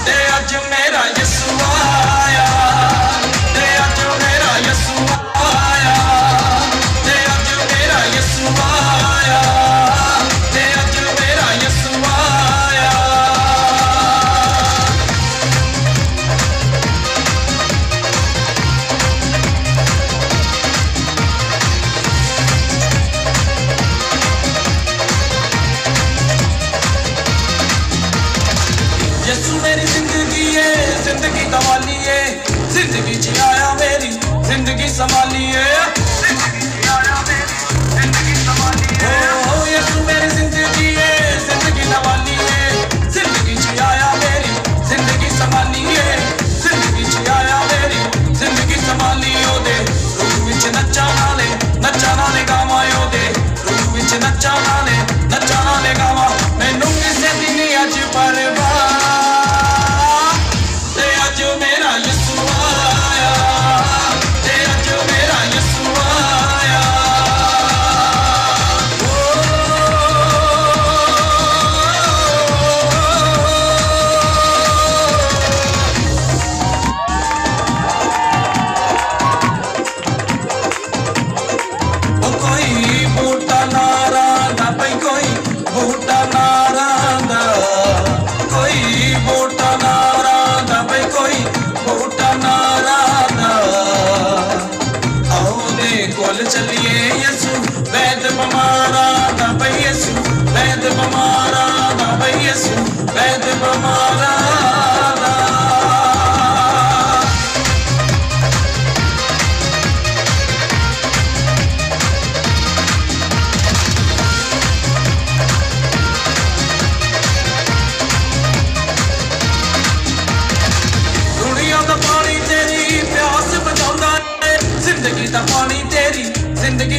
ते अज मेरा यसु आया ते अज मेरा यसु आया ते अज मेरा यसु आया ते अज मेरा यसु आया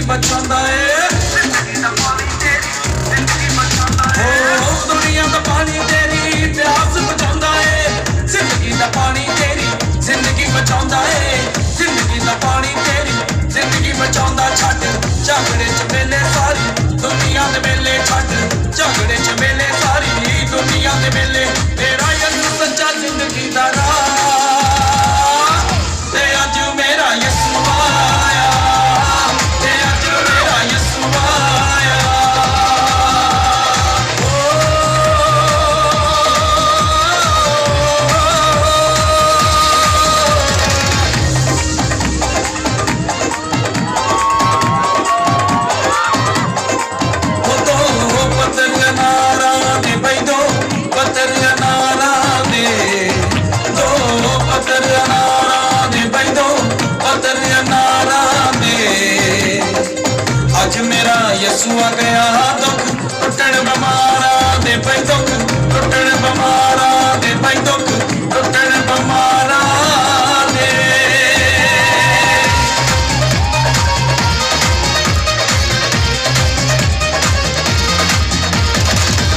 बचांदा है दुनिया दा पानी तेरी प्यास बचांदा है जिंदगी दा पानी तेरी जिंदगी बचांदा है जिंदगी दा पानी तेरी जिंदगी बचांदा छट झगड़े च मेले सारी दुनिया दे मेले छट झगड़े च मेले सारी दुनिया दे मेले तेरा यसू सच्चा जिंदगी दा राह ते अज मेरा यसू आया ते अज मेरा यसू आया आज मेरा यसू आ गया दुख टुटण बमारा दे पई दुख टुटण बमारा दे पई दुख टुटण बमारा दे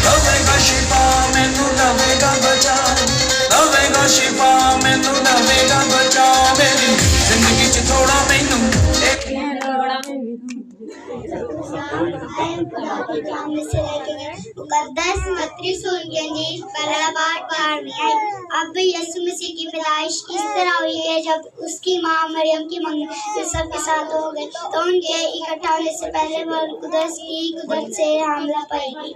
दवेगा शिफा मैनू दवेगा बचा दवेगा शिफा मैनू दवेगा बचा मेरी जिंदगी च थोड़ा मैनू एक मुकद्दस मत्ती सूरत की इंजील पहला बाब 12वीं आयत। अब यीशु मसीह की पैदाइश इस तरह हुई कि जब उसकी मां मरियम की मंगनी यूसुफ के साथ हो गई तो उनके इकट्ठा होने से पहले वो कुदरत की कुदरत से हमला पाएगी।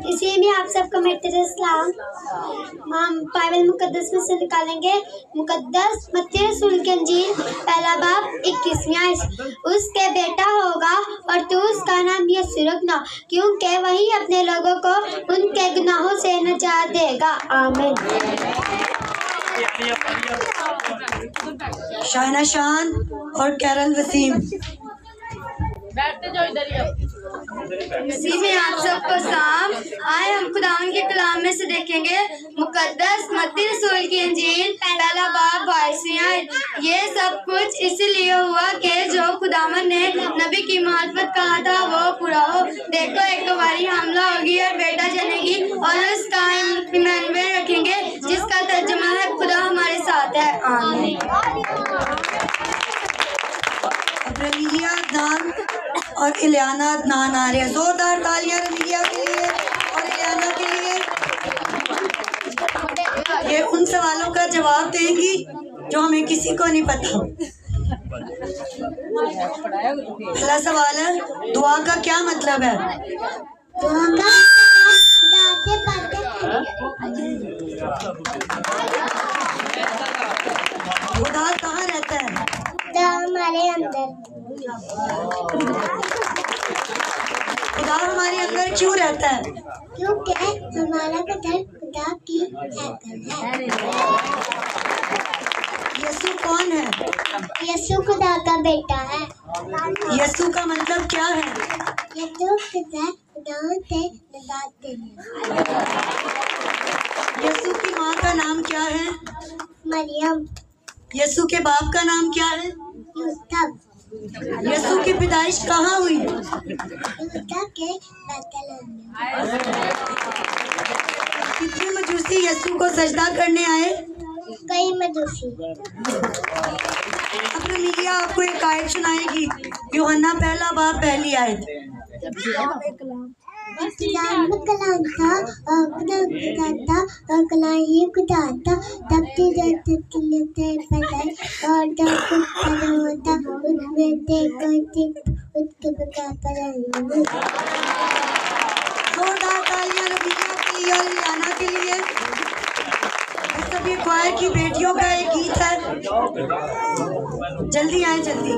इसी में आप सबको मेरे सलाम। हम बाइबल मुकद्दस में से निकालेंगे मुकद्दस मत्ती रसूल की इंजील पहला बाब 21वीं आयत। उसके बेटा होगा और तू उसका नाम यीशु रखना क्योंकि वही अपने लोगों को उनके गुनाहों से निजात देगा। आमीन। शायना शान और कैरल वसीम। इसी में आप सबको सलाम। आए हम खुदावन के कलाम में से देखेंगे मुकद्दस मत्ती रसूल की इंजील पहला बाब 22वीं आयत। ये सब कुछ इसलिए हुआ कि जो खुदावन ने नबी की मार्फत कहा था वो पूरा हो। देखो एक बारी हमला होगी और बेटा जनेगी और उसका इमानुएल रखेंगे जिसका तर्जुमा है खुदा हमारे साथ है। आमीन। रमीलिया अदनान और इलियाना अदनान आ रहे हैं। जोरदार तालियां रमीलिया के लिए और इलियाना के लिए। ये उन सवालों का जवाब देंगी जो हमें किसी को नहीं पता। पहला सवाल है दुआ का क्या मतलब है? खुदा कहाँ रहता है? हमारे अंदर। खुदा हमारे अंदर क्यों रहता है? क्योंकि हमारा बदन खुदा की हैकल है। यीशु कौन है? यीशु खुदा का बेटा है। यीशु का मतलब क्या है? यीशु खुदा से निजात देने। यीशु की माँ का नाम क्या है? मरियम। यीशु के बाप का नाम क्या है? यूसुफ। यीशु की पैदाइश कहाँ हुई? यहूदा के बैतलहम में। कितने मजूसी यीशु को सजदा करने आए? कई मजूसी। अब रमीलिया आपको एक आयत सुनाएगी। यूहन्ना पहला बाब पहली आयत। कलाम था और खुदा था और कलाम ही खुदा था। तब से जब पैदा और जब कुछ पैदा होता उसमें देखकर उसके बता पैदा। जोरदार तालियां रमीलिया के लिए और इलियाना के लिए। सभी क्वायर की बेटियों का एक गीत है। जल्दी आए जल्दी।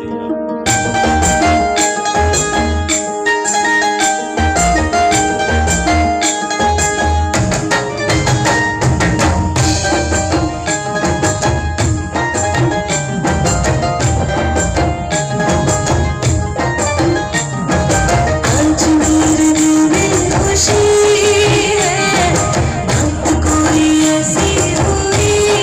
खुशी है, अब कोई ऐसी हुई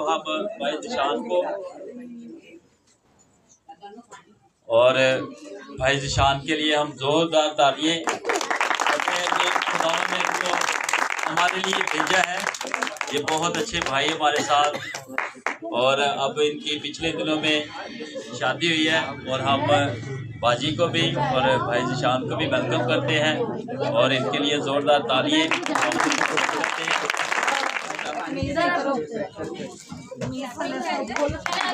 तो हम भाई जिशान को और भाई जिशान के लिए हम जोरदार तालियां करते हैं कि खुदा ने इनको हमारे लिए भेजा है। ये बहुत अच्छे भाई हमारे साथ और अब इनकी पिछले दिनों में शादी हुई है और हम बाजी को भी और भाई जिशान को भी वेलकम करते हैं और इनके लिए ज़ोरदार तालियां करते हैं।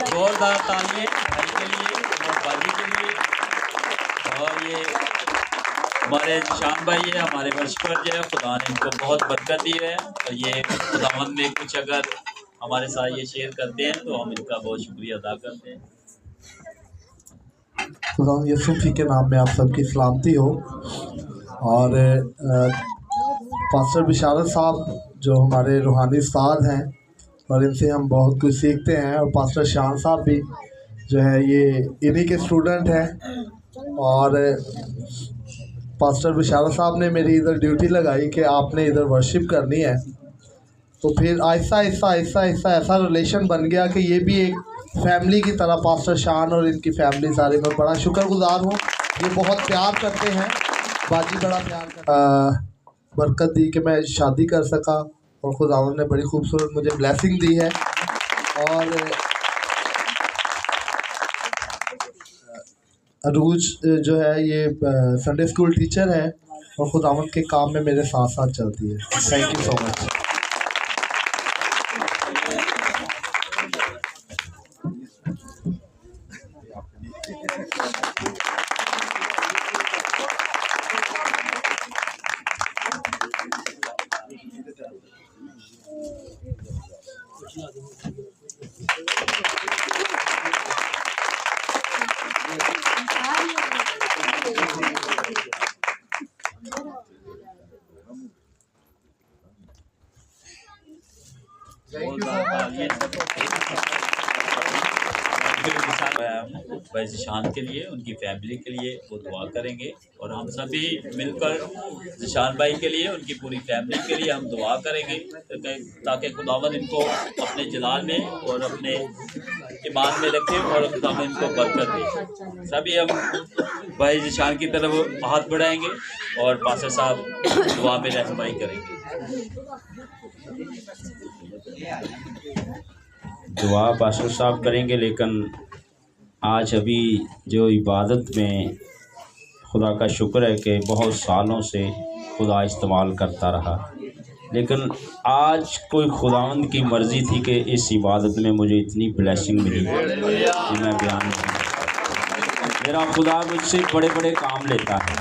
ज़ोरदार तालियां भाई के लिए और बाजी के लिए। और ये हमारे जिशान भाई है, हमारे वर्षपर जो है, खुदा ने इनको बहुत बरकत दी है और ये खुदावंद में कुछ अगर हमारे साथ ये शेयर करते हैं तो हम इनका बहुत शुक्रिया अदा करते हैं। खुदा यूसुफ़ी के नाम में आप सबकी सलामती हो। और पास्टर बिशारत साहब जो हमारे रूहानी उस्ताद हैं और इनसे हम बहुत कुछ सीखते हैं, और पास्टर शान साहब भी जो है ये इन्हीं के स्टूडेंट हैं। और पास्टर बिशारत साहब ने मेरी इधर ड्यूटी लगाई कि आपने इधर वर्शिप करनी है, तो फिर आहिस्ता आहिस्ता आहिस्ता आहिस्ता ऐसा रिलेशन बन गया कि ये भी एक फैमिली की तरह पास्टर शान और इनकी फैमिली सारे, मैं बड़ा शुक्रगुजार हूँ। ये बहुत प्यार करते हैं, बाजी बड़ा प्यार बरकत दी कि मैं शादी कर सका और खुदावंद ने बड़ी खूबसूरत मुझे ब्लेसिंग दी है। और अरूज जो है ये संडे स्कूल टीचर है और खुदावंद के काम में मेरे साथ साथ चलती है। Thank you so much. भाई जिशान के लिए, उनकी फैमिली के लिए वो दुआ करेंगे और हम सभी मिलकर जिशान भाई के लिए, उनकी पूरी फैमिली के लिए हम दुआ करेंगे ताकि खुदावंद इनको अपने जलाल में और अपने ईमान में रखे और खुदावंद इनको बरकत दे। सभी हम भाई जिशान की तरफ हाथ बढ़ाएंगे और पास्टर साहब दुआ में रहनुमाई करेंगे। दुआ पास्टर साहब करेंगे, लेकिन आज अभी जो इबादत में खुदा का शुक्र है कि बहुत सालों से खुदा इस्तेमाल करता रहा, लेकिन आज कोई खुदावंद की मर्ज़ी थी कि इस इबादत में मुझे इतनी ब्लेसिंग मिली कि मैं बयान नहीं कर सकता। मेरा खुदा मुझसे बड़े बड़े काम लेता है,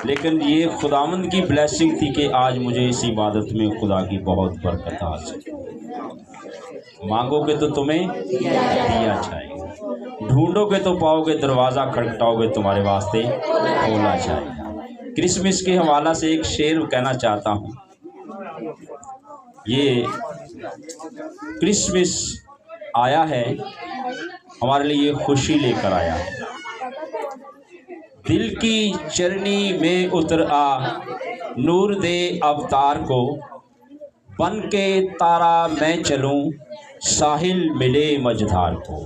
लेकिन ये खुदावंद की ब्लेसिंग थी कि आज मुझे इस इबादत में खुदा की बहुत बरकत हासिल। मांगोगे तो तुम्हें दिया जाएगा, ढूंढोगे तो पाओगे, दरवाज़ा खटखटाओगे तुम्हारे वास्ते खोला जाएगा। क्रिसमस के हवाला से एक शेर कहना चाहता हूँ। ये क्रिसमस आया है, हमारे लिए खुशी लेकर आया है। दिल की चरनी में उतर आ, नूर दे अवतार को, बन के तारा मैं चलूं, साहिल मिले मझधार को।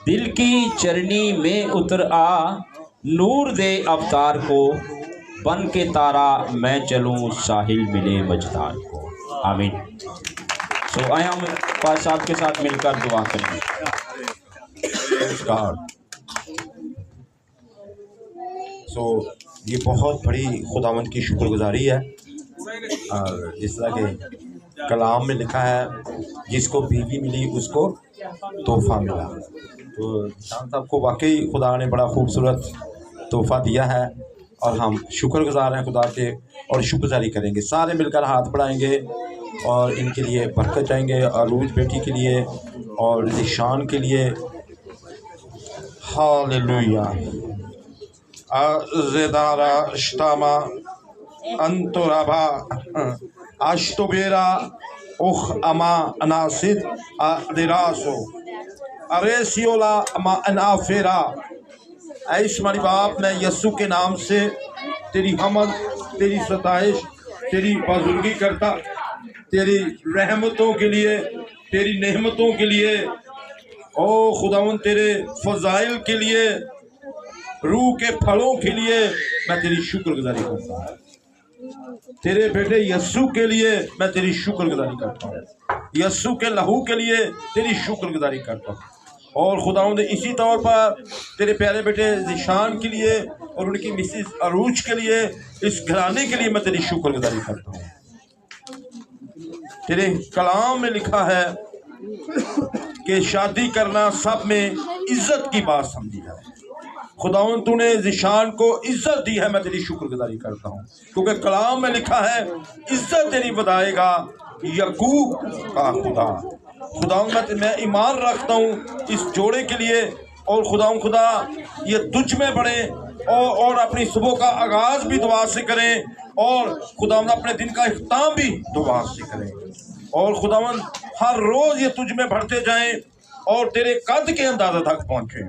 दिल की चरनी में उतर आ, नूर दे अवतार को, बन के तारा मैं चलूं, साहिल मिले मझधार को। आमीन। सो आए हम पास साहब के साथ मिलकर दुआ करेंगे। ये बहुत बड़ी खुदावंद की शुक्रगुजारी है। और जिस तरह के कलाम में लिखा है, जिसको बीवी मिली उसको तोहफा मिला, तो शान साहब को वाकई खुदा ने बड़ा खूबसूरत तोहफा दिया है और हम शुक्रगुजार हैं खुदा के और शुक्रगुजारी करेंगे। सारे मिलकर हाथ बढ़ाएंगे और इनके लिए बरकत चाहेंगे, आलूज बेटी के लिए और जिशान के लिए। हालेलुया। ज़ेदारा श्तामा अंतुराभा आश्तुबेरा उख अमा अनासिद आदिरासो अरेसियोला अमा अनाफेरा। ऐश हमारी बाप, मैं यस्सु के नाम से तेरी हमद, तेरी सताइश, तेरी बुजुर्गी करता, तेरी रहमतों के लिए तेरी नेमतों के लिए, ओ खुदावन तेरे फजाइल के लिए, रूह के फलों के लिए मैं तेरी शुक्रगुजारी करता हूँ। तेरे बेटे यस्सु के लिए मैं तेरी शुक्रगुजारी करता हूँ, यस्सु के लहू के लिए तेरी शुक्रगुजारी करता हूँ। और खुदावंद इसी तौर पर तेरे प्यारे बेटे ज़िशान के लिए और उनकी मिसिस अरूज के लिए, इस घराने के लिए मैं तेरी शुक्रगुजारी करता हूँ। तेरे कलाम में लिखा है कि शादी करना सब में इज्जत की बात समझी जाए। खुदावंद तूने ज़िशान को इज्जत दी है, मैं तेरी शुक्रगुजारी करता हूँ, क्योंकि कलाम में लिखा है इज्जत तेरी बताएगा यकूब का खुदा। खुदावंद मैं ईमान रखता हूँ इस जोड़े के लिए, और खुदा ये तुझ में बढ़े और अपनी सुबह का आगाज़ भी दुआ से करें, और खुदावंद अपने दिन का इख्ताम भी दुआ से करें, और खुदावंद हर रोज़ ये तुझ में बढ़ते जाएं और तेरे कद के अंदाज़ा तक पहुँचें,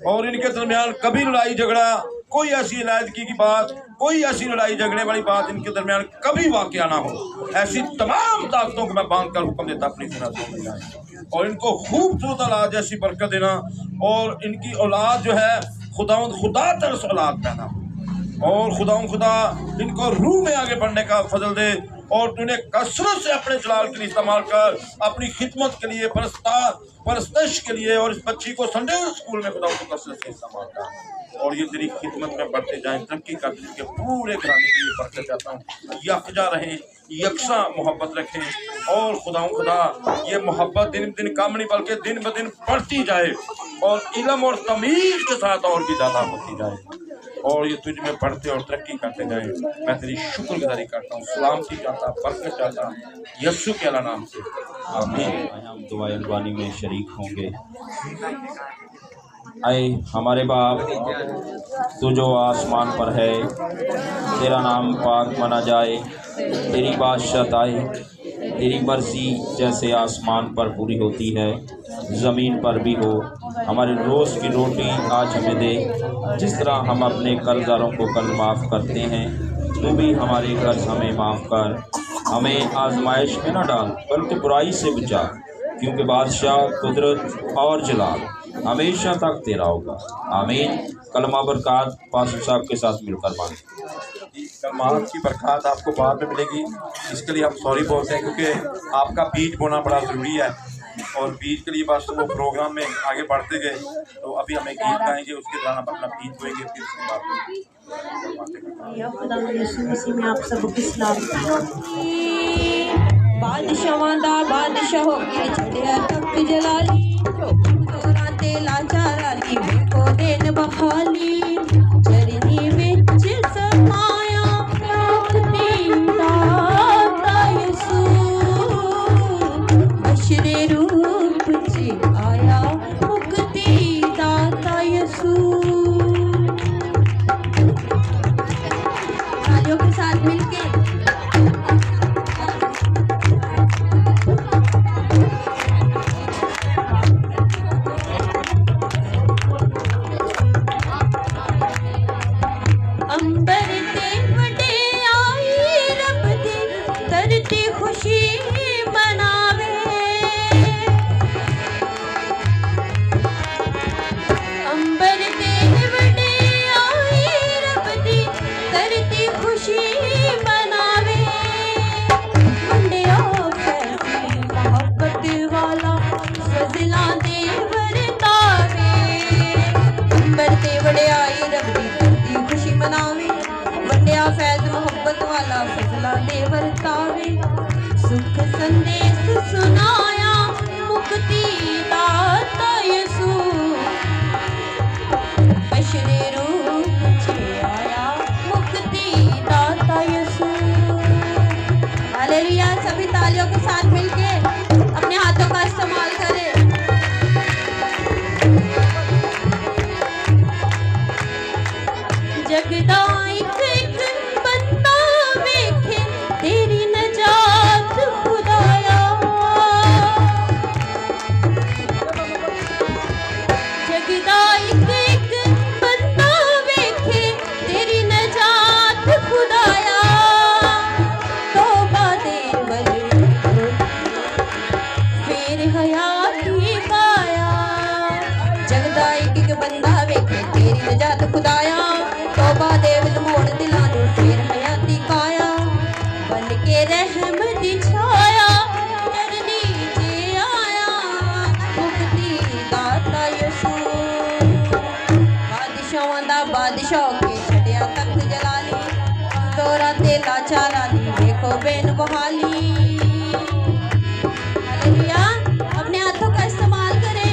और इनके दरमियान कभी लड़ाई झगड़ा, कोई ऐसी इलायदगी की बात, कोई ऐसी लड़ाई झगड़े वाली बात इनके दरमियान कभी वाक़या ना हो। ऐसी तमाम ताकतों को मैं बांध कर हुक्म देता अपनी ज़िंदगी में जाए, और इनको खूबसूरत औलाद जैसी बरकत देना, और इनकी औलाद जो है खुदा तरस औलाद पैदा हो, और खुदा इनको रूह में आगे बढ़ने का फजल दे, और तूने कसरत से अपने जलाल के लिए इस्तेमाल कर, अपनी खिदमत के लिए, परस्तश के लिए, और इस बच्ची को संडे स्कूल में खुदा को कसरत से इस्तेमाल कर, और ये तेरी खिदमत में बढ़ते जाएं, तरक्की करते के पूरे घराने के लिए बढ़ते चाहता हूँ। यकजा रहें, यकसा मोहब्बत रखें, और खुदा ये मोहब्बत दिन दिन कम नहीं बल्कि दिन ब दिन बढ़ती जाए, और इल्म और तमीज़ के साथ और भी ज़्यादा होती जाए, और ये तुझ में बढ़ते और तरक्की करते जाए। मैं तेरी शुक्रगुजारी करता हूँ, सलामती चाहता, बरकत चाहता, यस्सु के अला नाम से आमीन। हम दुआ अरबानी में शरीक होंगे। आए हमारे बाप, तू जो आसमान पर है, तेरा नाम पाक माना जाए, तेरी बादशाहत आए, तेरी मर्ज़ी जैसे आसमान पर पूरी होती है ज़मीन पर भी हो। हमारे रोज़ की रोटी आज हमें दे, जिस तरह हम अपने कर्ज़दारों को कर्ज माफ़ करते हैं, तू भी हमारे कर्ज हमें माफ़ कर। हमें आजमाइश में न डाल बल्कि बुराई से बचा, क्योंकि बादशाह, कुदरत और जलाल हमेशा तक तेरा होगा। आमीन। कलमा बरक़ात पास्टर साहब के साथ मिलकर मांगे। कलमात की बरक़ात आपको बाद में मिलेगी, इसके लिए हम सॉरी बोलते हैं, क्योंकि आपका बीज बोना बड़ा ज़रूरी है, और बीज के लिए बस वो प्रोग्राम में आगे बढ़ते गए, तो अभी हमें गीत गाएंगे, उसके दौरान हम अपना बीज बोएंगे, फिर उसके बाद में आप सबको सलाम। बादशाहां दा बादशाह हो के चढ़िया तख्त जलाली, चोरां ते लाचारां दी वेखो देन बखाली, चरनी विच समाया मुक्ति दाता यसू, बशरे रूप च आया मुक्ति दाता यसू। तालियों के साथ मिलके सुख संदेश सुनाया मुक्ति दाता यसू, बशरे रूप च आया मुक्ति दाता यसू। हालेलुया। सभी तालियों के साथ मिलके अपने हाथों का इस्तेमाल करें। जगदाई बंदा वेखे तेरी नजात खुदाया, जगदाई बंदा वेखे तेरी नजात खुदाया, तौबा दे वल फिर जगदा एक बंदा वेखे तेरी नजात खुदाया तौबा देवल मोड़ दिलानू फिर हयाती काया बन के रहम दी छाया चरनी चे आया मुक्ति दाता यसू बादशाहां दा बादशाह के छड़िया तख्त जलाली तोरा ते लाचारा दी देखो बेन बहाली हालेलुया अपने हाथों का इस्तेमाल करें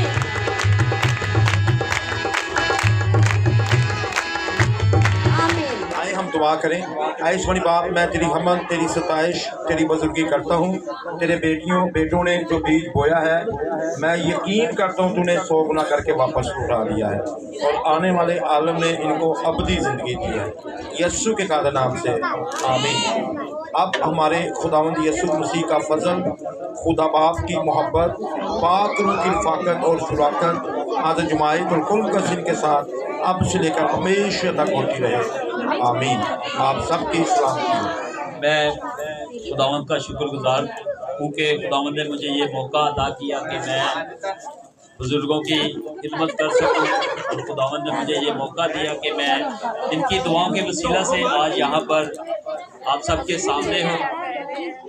आमीन आए हम दुआ करें। आए सोनी बाप, मैं तेरी हमद, तेरी सताइश, तेरी बुजुर्गी करता हूँ। तेरे बेटों ने जो बीज बोया है, मैं यकीन करता हूँ तूने 100 गुना करके वापस उठा लिया है और आने वाले आलम ने इनको अबदी ज़िंदगी दी है, यस्सु के कादर नाम से आमीन। अब हमारे खुदावंद यस्सु मसीह का फजल, खुदा बाप की मोहब्बत, पाक रूह की रफ़ाकत और शुराकत हज़रत जुमाइतुल कुल कसीम के साथ अब से लेकर हमेशा तक होती रहे आमीन। आप सबकी सलामती। मैं खुदावंद का शुक्रगुजार हूँ कि खुदावंद ने मुझे ये मौका अता किया कि मैं बुज़ुर्गों की खिदमत कर सकूँ और खुदावंद ने मुझे ये मौका दिया कि मैं इनकी दुआओं के वसीला से आज यहाँ पर आप सबके सामने हूँ।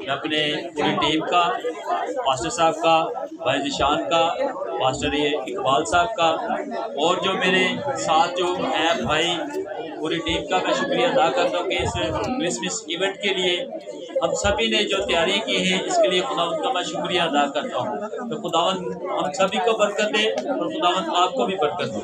मैं अपने पूरी टीम का, पास्टर साहब का, भाई जिशान का, पास्टर इकबाल साहब का और जो मेरे साथ जो हैं भाई, पूरी टीम का मैं शुक्रिया अदा करता हूँ कि इस क्रिसमस इवेंट के लिए हम सभी ने जो तैयारी की है, इसके लिए खुदावंद का मैं शुक्रिया अदा करता हूँ। तो खुदावंद हम सभी को बरकत दे और खुदावंद आपको भी बरकत दे।